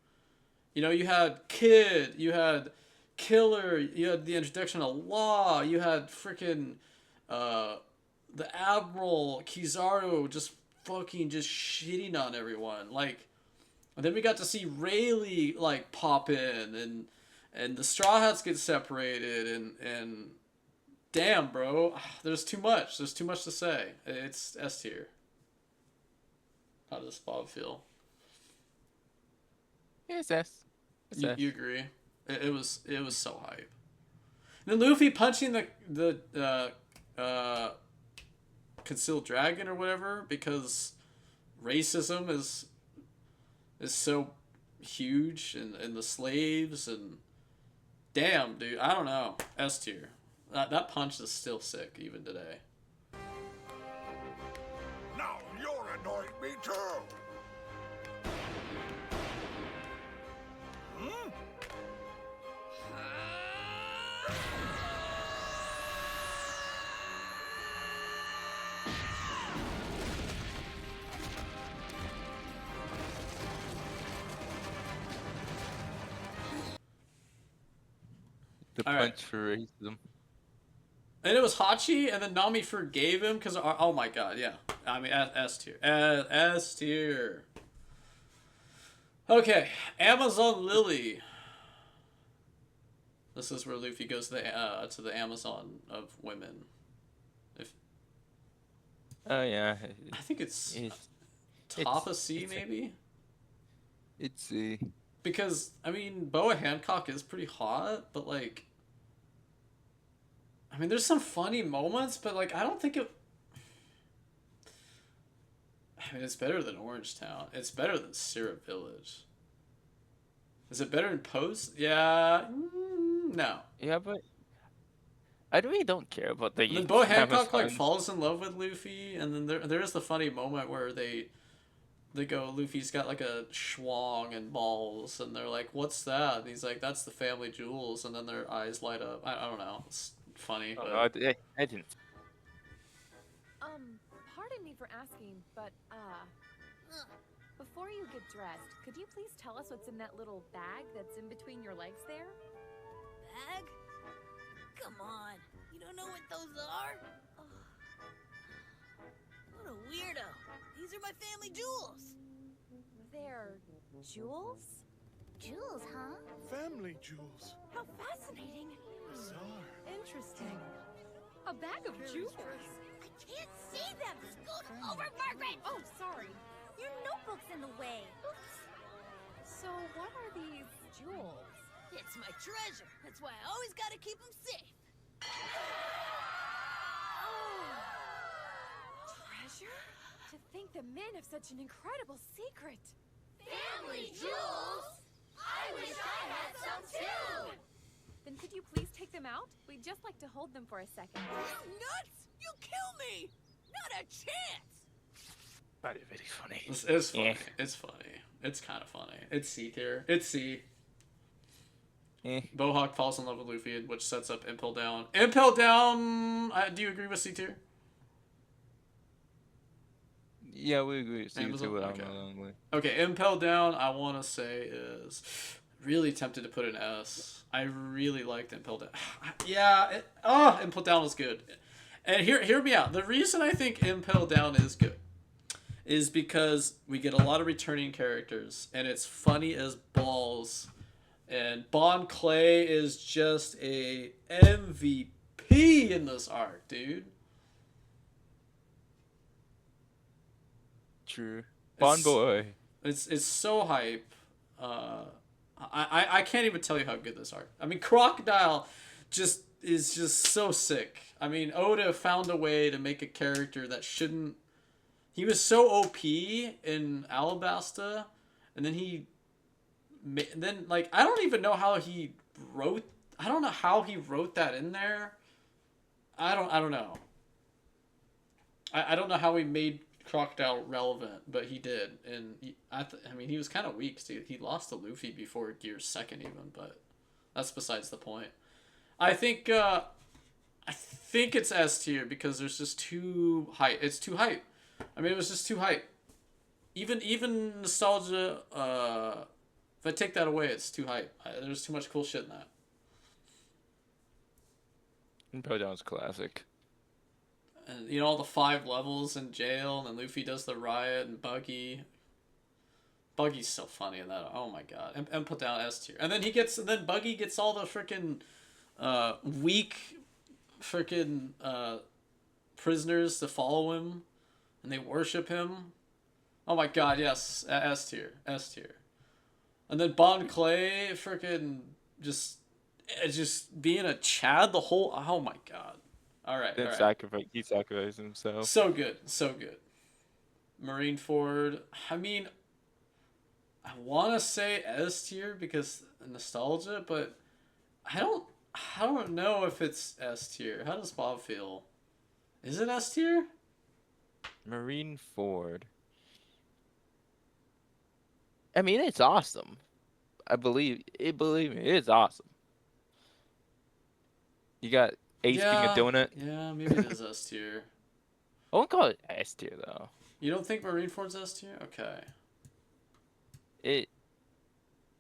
You know, you had Kid, you had Killer, you had the introduction of Law, you had freaking the Admiral Kizaru just fucking just shitting on everyone. Like, and then we got to see Rayleigh like pop in, and the Straw Hats get separated, and damn, bro, there's too much. There's too much to say. It's S tier. How does Bob feel? Yeah, it's S. It's S. You agree? It was so hype. And then Luffy punching the concealed dragon or whatever, because racism is so huge, and the slaves, and damn, dude, I don't know. S tier. That punch is still sick even today. Now you're annoying me too! The All right. punch for racism. And it was Hachi, and then Nami forgave him because, oh my god, yeah. I mean, S tier. S tier. Okay, Amazon Lily. This is where Luffy goes to the Amazon of women. If Oh yeah, I think it's it's top of C maybe. it's Because I mean, Boa Hancock is pretty hot, but like, I mean, there's some funny moments, but like, I don't think it. I mean, it's better than Orange Town. It's better than Syrup Village. Is it better than Post? Yeah, no. yeah, but I really don't care about And then the Bo Hancock like Amazons. falls in love with Luffy, and then there's the funny moment where they go, Luffy's got like a schwang and balls, and they're like, "What's that?" And he's like, "That's the family jewels," and then their eyes light up. I don't know. It's funny, Oh, no, but I didn't. Pardon me for asking, but before you get dressed, could you please tell us what's in that little bag that's in between your legs there? Bag? Come on. You don't know what those are? What a weirdo. These are my family jewels. They're jewels? Jewels, huh? Family jewels. How fascinating. Bizarre. Interesting. A bag of jewels. I can't see them! Scoot over, Margaret! Oh, sorry. Your notebook's in the way. Oops. So what are these jewels? It's my treasure. That's why I always gotta keep them safe. Treasure? To think the men have such an incredible secret. Family jewels? I wish I had some too! Then could you please take them out? We'd just like to hold them for a second. Are you nuts? You kill me! Not a chance! Very, very funny. it's funny. Yeah. It's funny. It's kind of funny. It's C tier. It's C. Eh. Bohawk falls in love with Luffy, which sets up Impel Down. Impel Down. Do you agree with C tier? Yeah, we agree. See Amazon? to it Okay. Amazon. Okay, Impel Down, I want to say is really tempted to put an S. I really liked Impel Down. Yeah, Impel Down was good. And hear me out. The reason I think Impel Down is good is because we get a lot of returning characters, and it's funny as balls. And Bon Clay is just a MVP in this arc, dude. True. Bon boy. It's so hype. I can't even tell you how good this arc. I mean, Crocodile is just so sick. I mean, Oda found a way to make a character that shouldn't. He was so OP in Alabasta, and then like I don't even know how he wrote. I don't know how he wrote that in there. I don't know. I don't know how he made Crocodile relevant, but he did, and I mean he was kind of weak. So he lost to Luffy before Gear's second even, but that's besides the point. I think it's S tier because there's just too hype. It's too hype. I mean, it was just too hype. Even nostalgia. If I take that away, it's too hype. There's too much cool shit in that. Impel Down's classic. And you know all the 5 levels in jail, and then Luffy does the riot, and Buggy. Buggy's so funny in that. Oh my god. And put down S tier. And then Buggy gets all the freaking weak freaking prisoners to follow him, and they worship him. Oh my god, yes, S tier, S tier. And then Bon Clay freaking just being a Chad the whole. Oh my god. All right. Then all right. he sacrificed himself. So good, so good. Marineford. I mean, I want to say S tier because nostalgia, but I don't know if it's S tier. How does Bob feel? Is it S tier? Marineford. I mean, it's awesome. Believe me, it's awesome. You got Ace being a donut. Yeah, maybe it is S tier. I won't call it S tier though. You don't think Marineford's S tier? Okay.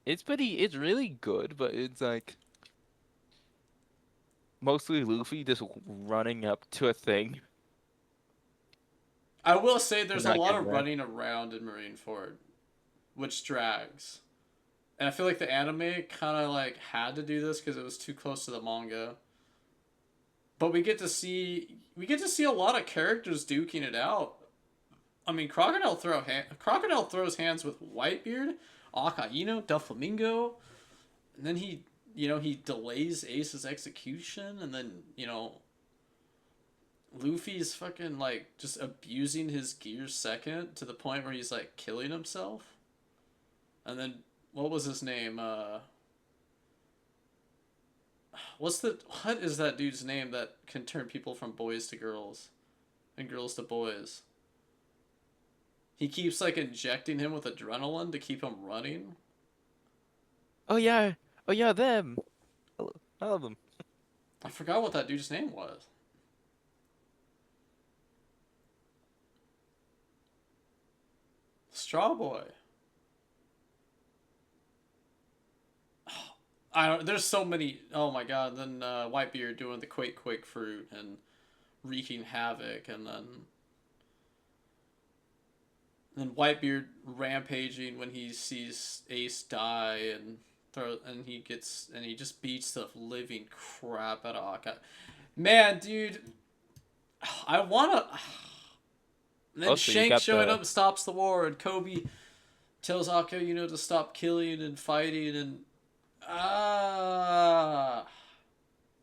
It's really good, but it's like mostly Luffy just running up to a thing. I will say there's a Not lot good, of man. running around in Marineford. which drags. And I feel like the anime kind of like had to do this because it was too close to the manga. But we get to see a lot of characters duking it out. I mean, Crocodile throws hands with Whitebeard, Akainu, Doflamingo, and then he delays Ace's execution, and then Luffy's fucking like just abusing his gear second to the point where he's like killing himself. And then what was his name? What is that dude's name that can turn people from boys to girls and girls to boys? He keeps like injecting him with adrenaline to keep him running. Oh yeah. Oh yeah, them. I love them. I forgot what that dude's name was. Straw Boy. I don't. There's so many. Oh my god. Then Whitebeard doing the Quake fruit and wreaking havoc, and then Whitebeard rampaging when he sees Ace die, and he just beats the living crap out of Aka. Man, dude, I wanna. And then Also, you Shank got showing the up stops the war, and Kobe tells Aka, to stop killing and fighting, and you got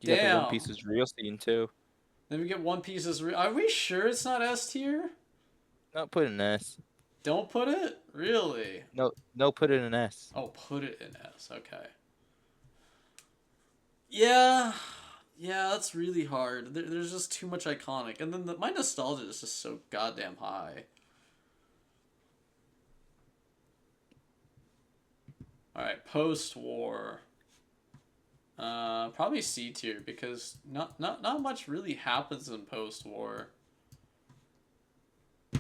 the One damn. Piece's real scene too. Then we get One Piece's. Are we sure it's not S tier? No, put it in S. Don't put it? Really? No, no, put it in S. Oh, put it in S. Okay. Yeah. Yeah, that's really hard. There's just too much iconic. And then my nostalgia is just so goddamn high. Alright, post-war. Probably C tier because not much really happens in post-war.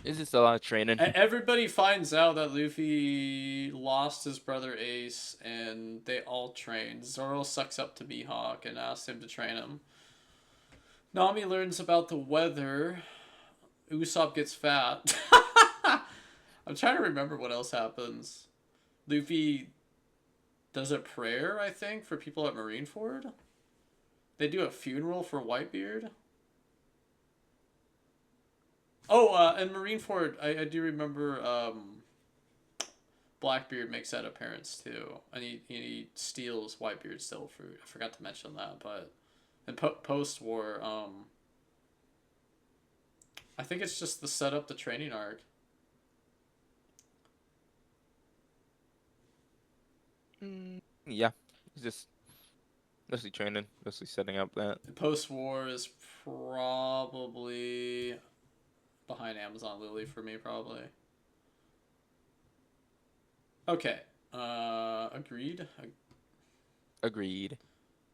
It's just a lot of training. Everybody finds out that Luffy lost his brother Ace, and they all train. Zoro sucks up to Mihawk and asks him to train him. Nami learns about the weather. Usopp gets fat. I'm trying to remember what else happens. Luffy does a prayer, I think, for people at Marineford. They do a funeral for Whitebeard. Oh, and Marineford, I do remember Blackbeard makes that appearance too. And he steals Whitebeard's devil fruit. I forgot to mention that, but in post-war, I think it's just the setup, the training arc. Yeah, it's just mostly training, mostly setting up that. Post-war is probably behind Amazon Lily for me, probably. Okay. Agreed. Agreed.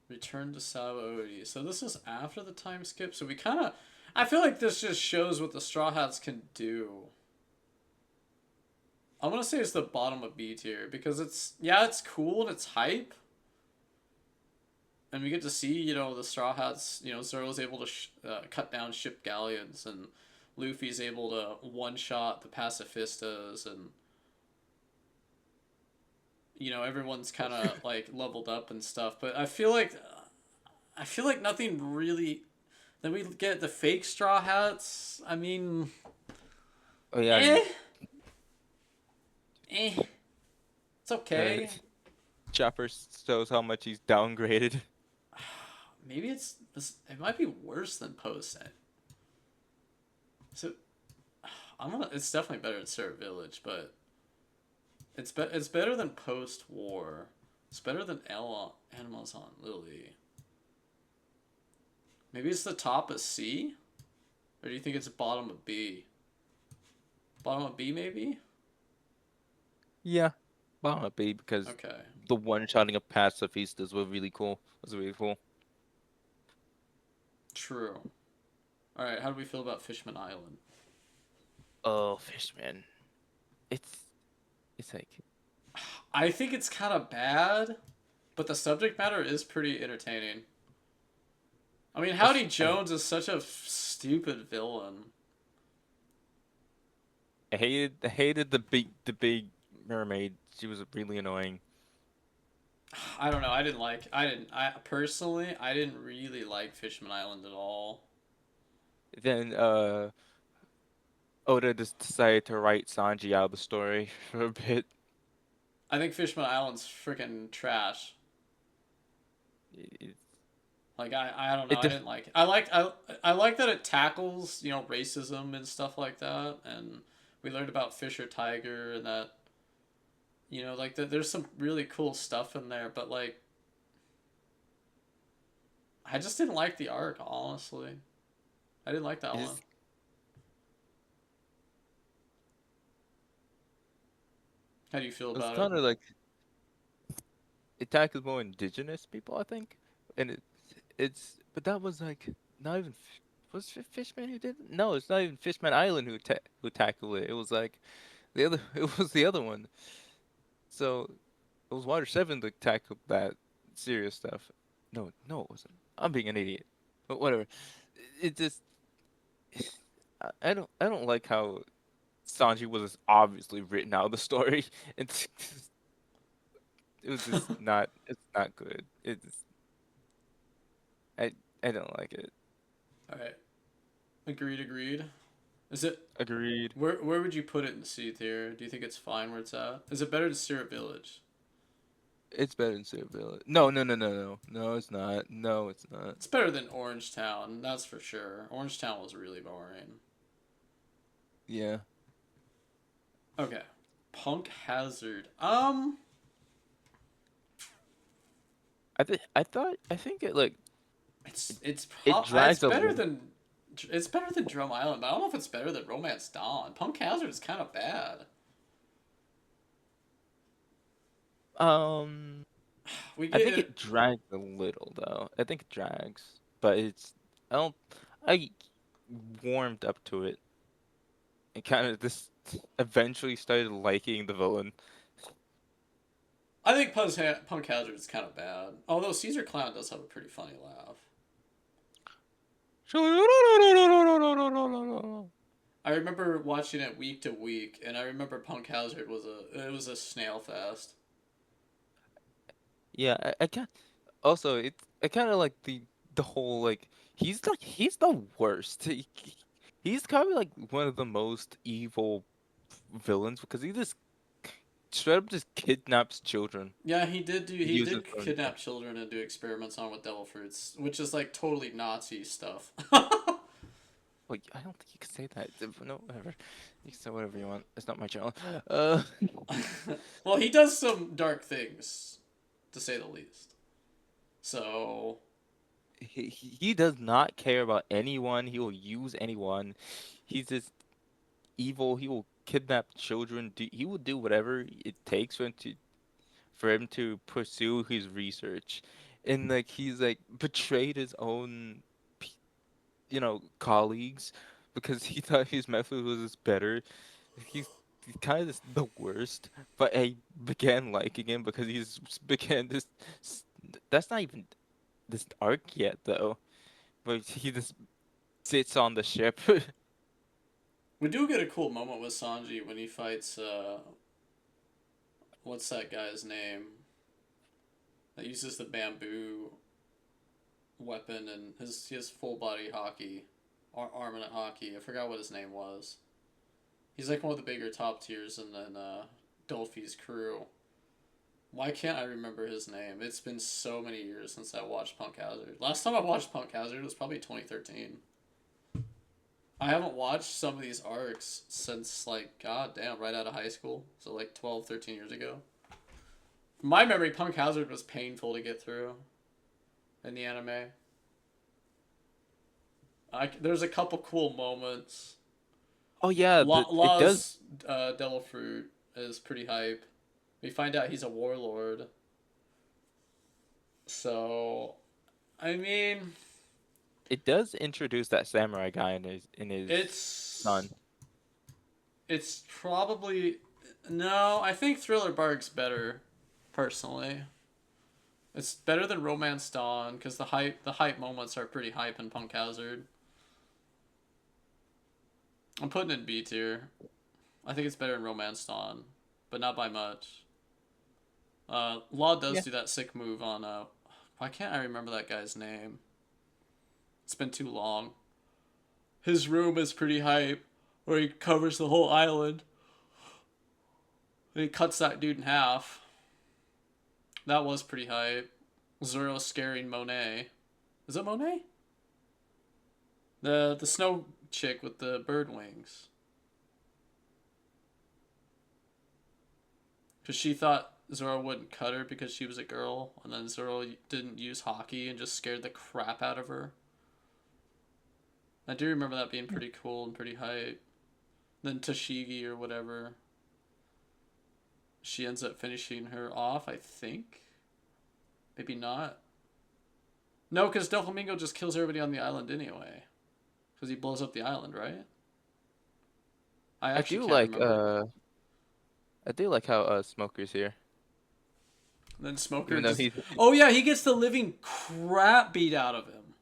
Return to Sabaody. So this is after the time skip. So we kind of... I feel like this just shows what the Straw Hats can do. I'm going to say it's the bottom of B tier. Because it's cool and it's hype. And we get to see, the Straw Hats, Zoro's able to cut down ship galleons. And Luffy's able to one-shot the pacifistas. And, everyone's kind of, like, leveled up and stuff. But I feel like nothing really... Then we get the fake Straw Hats. I mean... Oh, yeah. It's okay. Chopper shows how much he's downgraded. Maybe it might be worse than post. So, it's definitely better than Syrup Village, but it's better than post-war. It's better than Animals on Lily. Maybe it's the top of C? Or do you think it's bottom of B? Bottom of B, maybe? Yeah, bottom of B, because the one-shotting of pacifistas was really cool. True. Alright, how do we feel about Fishman Island? Oh, Fishman. It's like... I think it's kind of bad, but the subject matter is pretty entertaining. I mean, Howdy Jones is such a stupid villain. I hated the big mermaid. She was really annoying. I don't know. I personally, I didn't really like Fishman Island at all. Then Oda just decided to write Sanji out of the story for a bit. I think Fishman Island's freaking trash. It, Like I don't know. it I just didn't like it. I like that it tackles racism and stuff like that, and we learned about Fisher Tiger and that like there's some really cool stuff in there, but like I just didn't like the arc, honestly. I didn't like that it one. just How do you feel it was about it? kind of like it tackles more indigenous people, I think, and it's but that was like not even was it Fishman who did it? No, it's not even Fishman Island who tackled it. It was like the other. It was the other one. So it was Water Seven that tackled that serious stuff. No, no, it wasn't. I'm being an idiot. But whatever. It just I don't like how Sanji was obviously written out of the story. It's it was just not it's not good. It's I I don't like it. All right, agreed, agreed. Is it Agreed. where would you put it in C tier? Do you think it's fine where it's at? Is it better than Syrup Village? It's better than Civil. No, no, no, no, no. No, it's not. No, it's not. It's better than Orange Town, that's for sure. Orange Town was really boring. Yeah. Okay, Punk Hazard. I think it like it It's drags a better little. than Drum Island, but I don't know if it's better than Romance Dawn. Punk Hazard is kind of bad. Um, We I think get it drags a little though. I think it drags, but it's I don't I warmed up to it and kind of just eventually started liking the villain. I think Punk Hazard is kind of bad. Although Caesar Clown does have a pretty funny laugh. I remember watching it week to week, and I remember Punk Hazard was a snail fest. Yeah, I can also I kind of like the whole like he's the worst. He's kind of like one of the most evil villains because he just straight up just kidnaps children. Yeah, he Uses did them. kidnap children and do experiments on with devil fruits, which is like totally Nazi stuff. Wait, I don't think you can say that. No, whatever. You can say whatever you want. It's not my channel. Uh, Well, he does some dark things, to say the least. So he does not care about anyone. He will use anyone. He's just evil. He will kidnap children. He will do whatever it takes for him to pursue his research, and like he's like betrayed his own colleagues because he thought his method was better. He's he's kind of just the worst, but I began liking him because he's began this. That's not even this arc yet, though. But he just sits on the ship. we do get a cool moment with Sanji when he fights what's that guy's name that uses the bamboo weapon and his full body hockey, armament hockey. I forgot what his name was. He's like one of the bigger top tiers, and then Dolphy's crew. Why can't I remember his name? It's been so many years since I watched Punk Hazard. Last time I watched Punk Hazard was probably 2013. I haven't watched some of these arcs since, like, goddamn, right out of high school. So, like, 12, 13 years ago. From my memory, Punk Hazard was painful to get through in the anime. There's a couple cool moments. Oh yeah, it does. Law's Devil Fruit is pretty hype. We find out he's a warlord. So, I mean, It does introduce that samurai guy in his it's son. it's probably no. I think Thriller Bark's better, personally. It's better than Romance Dawn because the hype moments are pretty hype in Punk Hazard. I'm putting it in B tier. I think it's better than Romance Dawn, but not by much. Law does Yeah. do that sick move on why can't I remember that guy's name? It's been too long. His room is pretty hype, where he covers the whole island. And he cuts that dude in half. That was pretty hype. Zoro scaring Monet. Is it Monet? The snow chick with the bird wings. Because she thought Zoro wouldn't cut her because she was a girl, and then Zoro didn't use hockey and just scared the crap out of her. I do remember that being pretty cool and pretty hype. Then Toshigi or whatever, she ends up finishing her off, I think. Maybe not. No, because Doflamingo just kills everybody on the island anyway. Because he blows up the island, right? I I actually do can't like remember. I do like how Smoker's here. And then Smoker Even though just... he's Oh yeah, he gets the living crap beat out of him.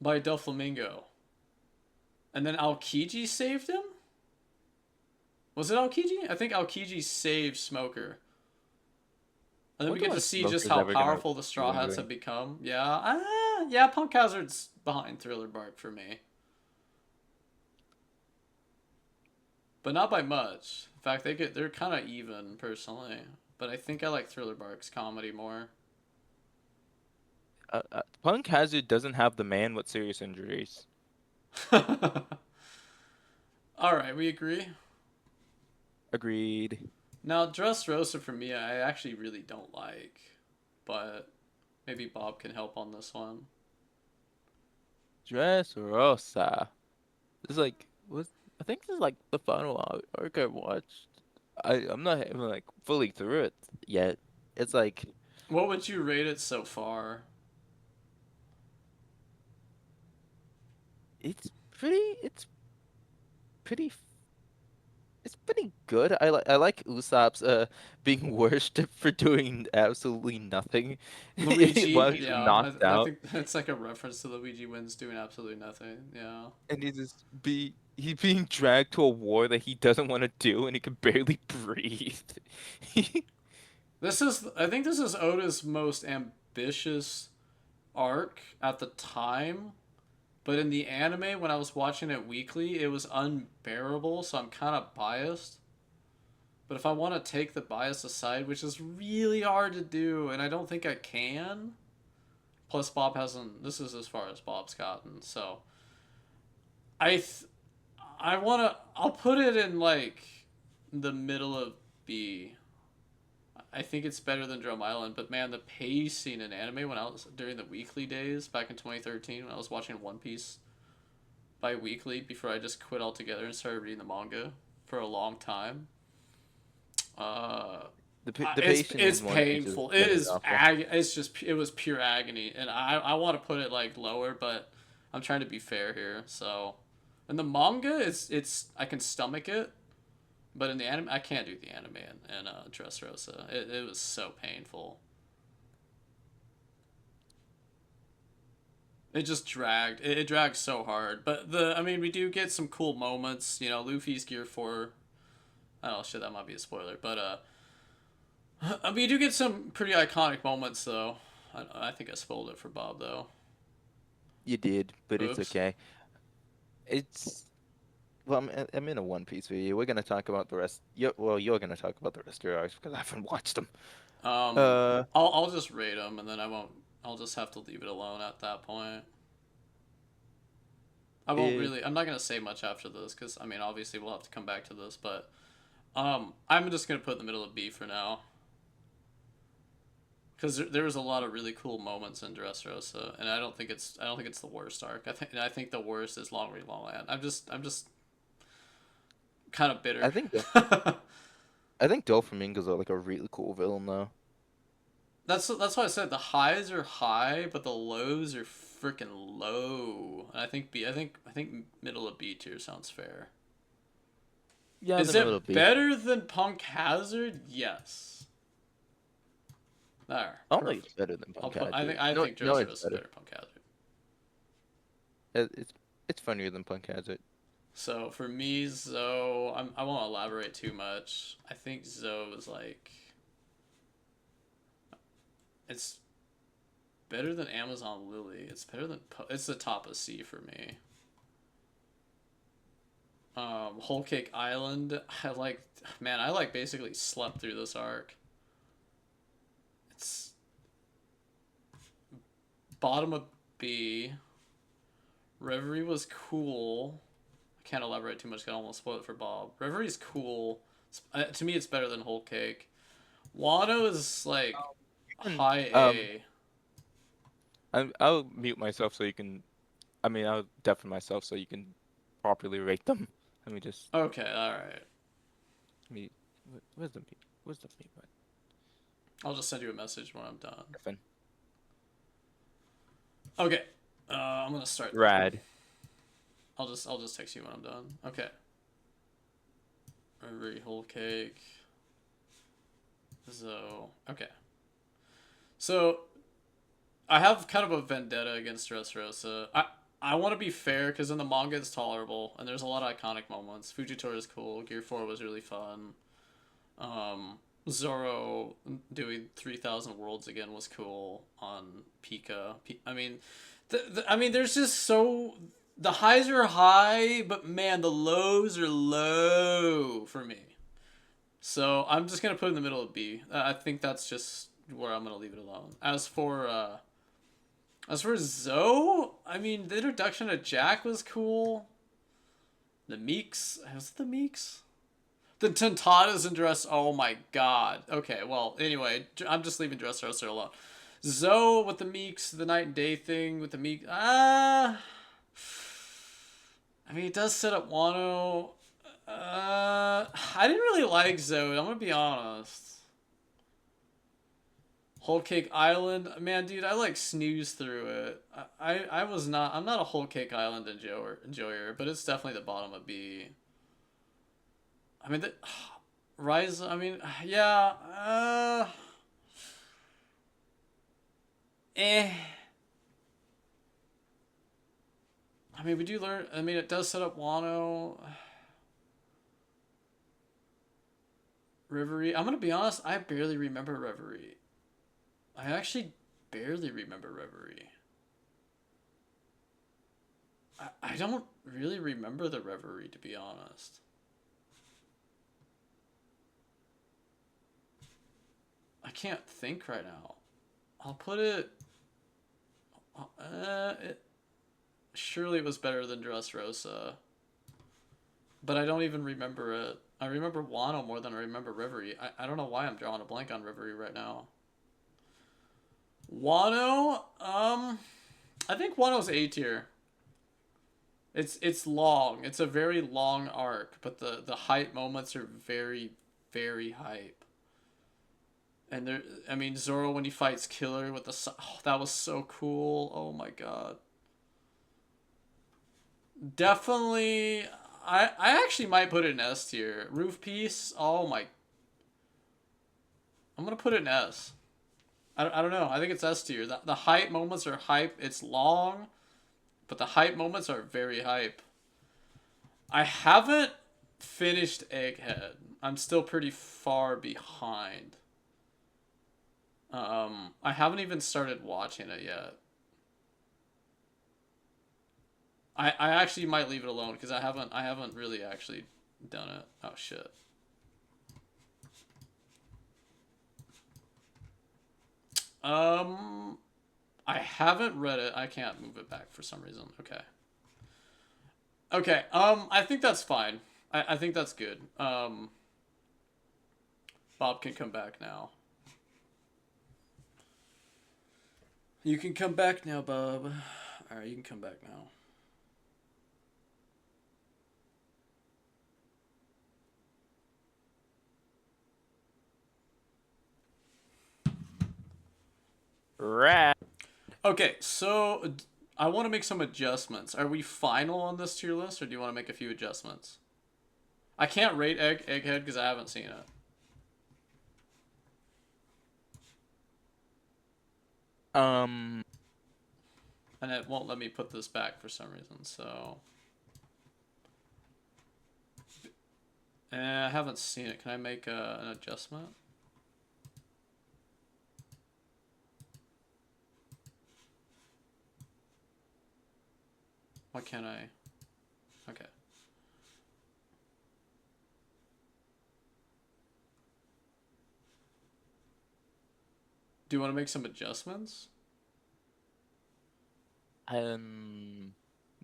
By Doflamingo. And then Aokiji saved him? Was it Aokiji? I think Aokiji saved Smoker. And then we wonder get when to see just Smoker's how ever gonna powerful the Straw do Hats anything. have become. Yeah, yeah, Punk Hazard's behind Thriller Bark for me. But not by much. In fact, they're kind of even, personally. But I think I like Thriller Bark's comedy more. Punk Hazard doesn't have the man with serious injuries. Alright, we agree. Agreed. Now, Dressrosa for me, I actually really don't like. But maybe Bob can help on this one. Dressrosa. This is like was I think this is like the final arc I watched. I'm not even like fully through it yet. It's like What would you rate it so far? it's pretty it's pretty it's pretty good. I like Usopp's being worshipped for doing absolutely nothing Luigi? while he's Yeah, knocked I out, think it's like a reference to Luigi wins doing absolutely nothing. Yeah. and he's being dragged to a war that he doesn't want to do, and he can barely breathe. I think this is Oda's most ambitious arc at the time, but in the anime, when I was watching it weekly, it was unbearable, so I'm kind of biased. But if I want to take the bias aside, which is really hard to do, and I don't think I can, plus Bob hasn't, this is as far as Bob's gotten, so I th- I want to, I'll put it in like the middle of B. I think it's better than Drum Island, but man, the pacing in anime when I was during the weekly days back in 2013 when I was watching One Piece bi-weekly before I just quit altogether and started reading the manga for a long time. The patient It's in One Piece painful. is awful. It was pure agony, and I want to put it like lower, but I'm trying to be fair here. So, in the manga, it's I can stomach it, but in the anime, I can't do the anime and Dressrosa. It was so painful. It just dragged. It dragged so hard. But I mean, we do get some cool moments. You know, Luffy's Gear 4. Oh shit, that might be a spoiler. But I mean, you do get some pretty iconic moments though. I think I spoiled it for Bob though. You did, but it's Oops. okay. It's well, I'm in a One Piece video. We're gonna talk about the rest. You're gonna talk about the rest of your arcs because I haven't watched them. Uh, I'll just rate them and then I won't. I'll just have to leave it alone at that point. I won't it, really. I'm not gonna say much after this because I mean, obviously we'll have to come back to this, but I'm just gonna put it in the middle of B for now. Because there was a lot of really cool moments in Dressrosa, and I don't think it's the worst arc. I think the worst is Long Read Long Land. I'm just kind of I bitter. think I think Doflamingo's are like a really cool villain though. That's why I said the highs are high, but the lows are freaking low. And I think I think middle of B tier sounds fair. Yeah, Is the middle it B. better than Punk Hazard? Yes. There. I don't think Perfect. it's better than Punk I No, think no, it's Dressrosa is better. better than Punk Hazard. It's funnier than Punk Hazard. So for me, Zoe, I won't elaborate too much. I think Zoe is like, it's better than Amazon Lily. It's better than it's the top of C for me. Whole Cake Island. I like basically slept through this arc. It's bottom of B. Reverie was cool. I can't elaborate too much because I almost spoiled it for Bob. Reverie's cool. To me, it's better than Whole Cake. Wano is like high Um, A. I'll mute myself so you can. I mean, I'll deafen myself so you can properly rate them. Let me just. Okay, all right. Me. Where's the mute? Where's the mute button? I'll just send you a message when I'm done. Deafen. Okay, I'm gonna start. Rad. I'll just text you when I'm done. Okay. Reverie, Whole Cake. So okay. So I have kind of a vendetta against Dressrosa. I want to be fair because in the manga it's tolerable and there's a lot of iconic moments. Fujitora is cool. Gear 4 was really fun. Zoro doing 3,000 worlds again was cool on Pika. I mean, there's just so the highs are high, but man, the lows are low for me. So I'm just gonna put it in the middle of B. I think that's just where I'm gonna leave it alone. As for Zoe, I mean, the introduction of Jack was cool. The Meeks, was it the Meeks? The Tentatas and Dress. Oh my god. Okay, well, anyway, I'm just leaving Dressrosa alone. Zoe with the Meeks, the night and day thing with the Meeks. I mean, it does set up Wano. I didn't really like Zoe. I'm gonna be honest. Whole Cake Island, man, dude, I like snooze through it. I'm not a Whole Cake Island enjoyer, but it's definitely the bottom of B. I mean, Rise, I mean, yeah, eh. I mean, we do learn, I mean, it does set up Wano. Reverie, I'm gonna be honest, I barely remember Reverie. I actually barely remember Reverie. I don't really remember the Reverie, to be honest. I can't think right now. I'll put it... surely it was better than Dressrosa. But I don't even remember it. I remember Wano more than I remember Reverie. I don't know why I'm drawing a blank on Reverie right now. Wano, I think Wano's A tier. It's long. It's a very long arc, but the hype moments are very, very hype. And there, I mean, Zoro when he fights Killer with the that was so cool. Oh my god. Definitely, I actually might put it in S tier. Roof Piece. Oh my. I'm gonna put it in S. I don't know. I think it's S tier. The hype moments are hype. It's long, but the hype moments are very hype. I haven't finished Egghead. I'm still pretty far behind. I haven't even started watching it yet. I actually might leave it alone because I haven't really actually done it. Oh shit. I haven't read it. I can't move it back for some reason. Okay. Okay, I think that's fine. I think that's good. Bob can come back now. You can come back now, Bob. Alright, you can come back now. Rat. Okay, so I want to make some adjustments. Are we final on this tier list, or do you want to make a few adjustments? I can't rate Egghead because I haven't seen it. And it won't let me put this back for some reason, so... I haven't seen it. Can I make an adjustment? Why can't I? Okay. Do you want to make some adjustments? Um,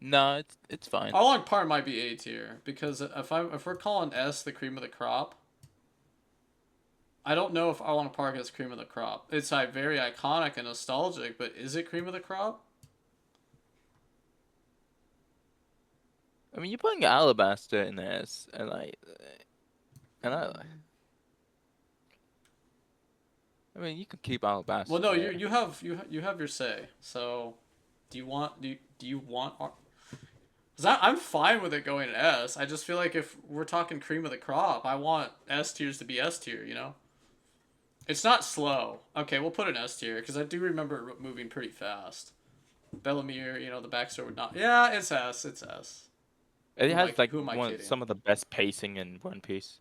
no, it's fine. Arlong Park might be A tier because if we're calling S the cream of the crop, I don't know if Arlong Park is cream of the crop. It's like very iconic and nostalgic, but is it cream of the crop? I mean, you're putting Alabaster in this, and I mean, you can keep Alabaster Well, no, there. you have your say. So, do you want? Cause I'm fine with it going to S. I just feel like if we're talking cream of the crop, I want S tiers to be S tier. You know, it's not slow. Okay, we'll put an S tier because I do remember it moving pretty fast. Bellemere, you know, the backstory would not. Yeah, it's S. It's S. It has like Who am I kidding? some of the best pacing in One Piece.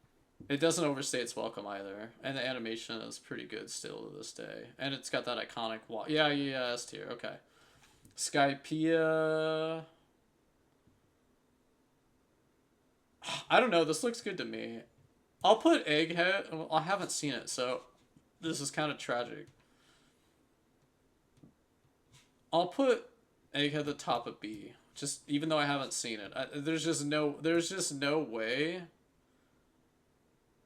It doesn't overstay its welcome either, and the animation is pretty good still to this day. And it's got that iconic wall. Yeah, S tier. Okay, Skypiea. I don't know. This looks good to me. I'll put Egghead. Well, I haven't seen it, so this is kind of tragic. I'll put Egghead at the top of B. Just even though I haven't seen it, there's just no way.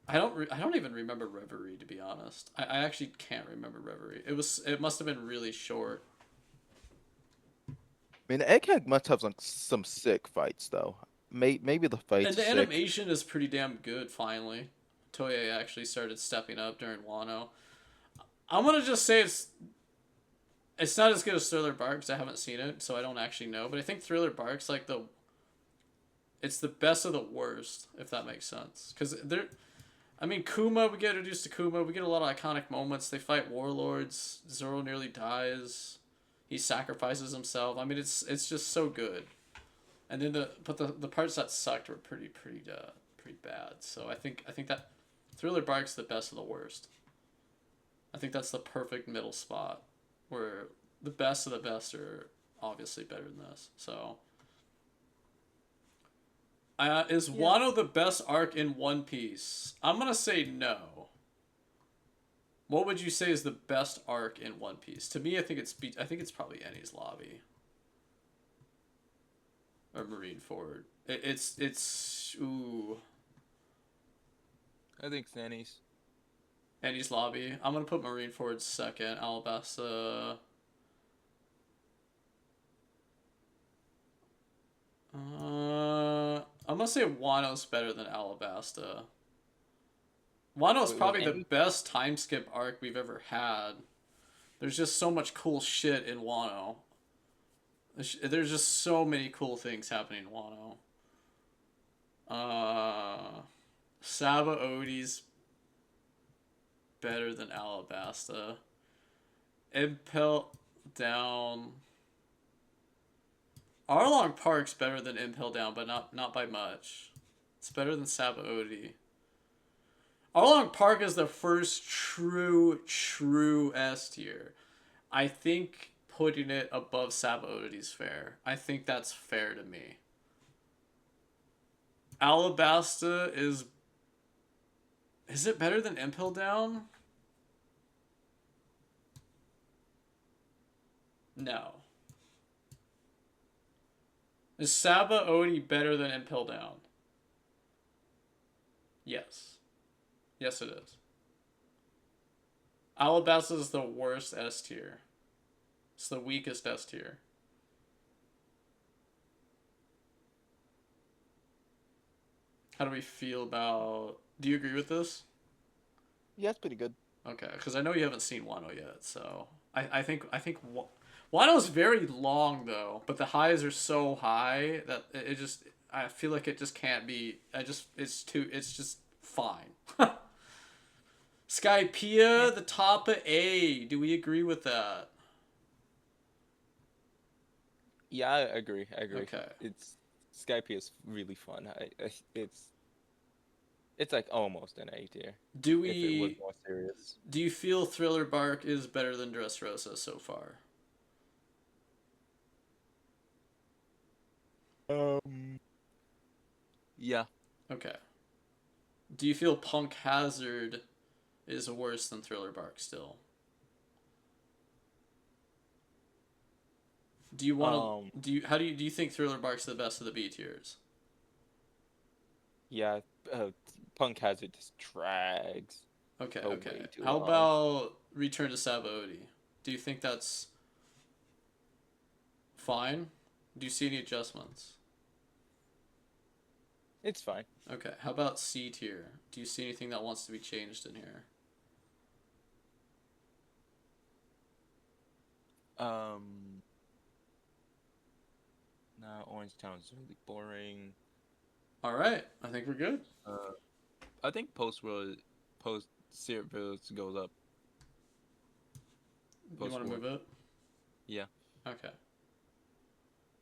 I don't even remember Reverie, to be honest. I actually can't remember Reverie. It must have been really short. I mean, Egghead must have some sick fights though. Maybe the fights And the are sick. animation is pretty damn good. Finally, Toei actually started stepping up during Wano. I'm gonna just say it's not as good as Thriller Bark because I haven't seen it, so I don't actually know. But I think Thriller Bark's like it's the best of the worst, if that makes sense. Because I mean, Kuma, we get introduced to Kuma. We get a lot of iconic moments. They fight warlords. Zoro nearly dies. He sacrifices himself. I mean, it's just so good. And then the parts that sucked were pretty bad. So I think that Thriller Bark's the best of the worst. I think that's the perfect middle spot where the best of the best are obviously better than this. So is Wano the best arc in One Piece? I'm gonna say no. What would you say is the best arc in One Piece? To me, I think it's probably Enies Lobby or Marineford. It's ooh. I think Sanny's. Enies Lobby. I'm gonna put Marineford second. Alabasta. I'm gonna say Wano's better than Alabasta. Wano's probably the best time skip arc we've ever had. There's just so much cool shit in Wano. There's just so many cool things happening in Wano. Saba Odie's better than Alabasta. Impel Down. Arlong Park's better than Impel Down, but not by much. It's better than Saba Odie. Arlong Park is the first true S tier. I think putting it above Saba Odie's fair. I think that's fair to me. Alabasta is it better than Impel Down? No. Is Saba Odie better than Impel Down? Yes. Yes, it is. Alabasta is the worst S tier. It's the weakest S tier. How do we feel about... Do you agree with this? Yeah, it's pretty good. Okay, because I know you haven't seen Wano yet, so... I think Wano's very long, though, but the highs are so high that it just... I feel like it just can't be... It's just fine. Skypiea, the top of A. Do we agree with that? Yeah, I agree. Okay. Skype is really fun. It's It's like almost an A tier. Do If it was we? more serious. Do you feel Thriller Bark is better than Dressrosa so far? Yeah. Okay. Do you feel Punk Hazard is worse than Thriller Bark still? Do you want to? Do you think Thriller Bark's the best of the B tiers? Yeah. Punk Hazard just drags Okay, for okay. way too How long. about Return to Sabaody? Do you think that's fine? Do you see any adjustments? It's fine. Okay. How about C tier? Do you see anything that wants to be changed in here? Nah, Orange Town's really boring. All right. I think we're good. I think post Syrup Village goes up. You want to move it? Yeah. Okay.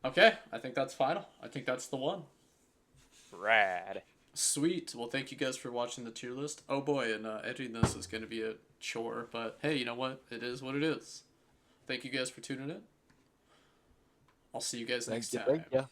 Okay. I think that's final. I think that's the one. Rad. Sweet. Well, thank you guys for watching the tier list. Oh boy, and editing this is going to be a chore, but hey, you know what? It is what it is. Thank you guys for tuning in. I'll see you guys next time. Thank you.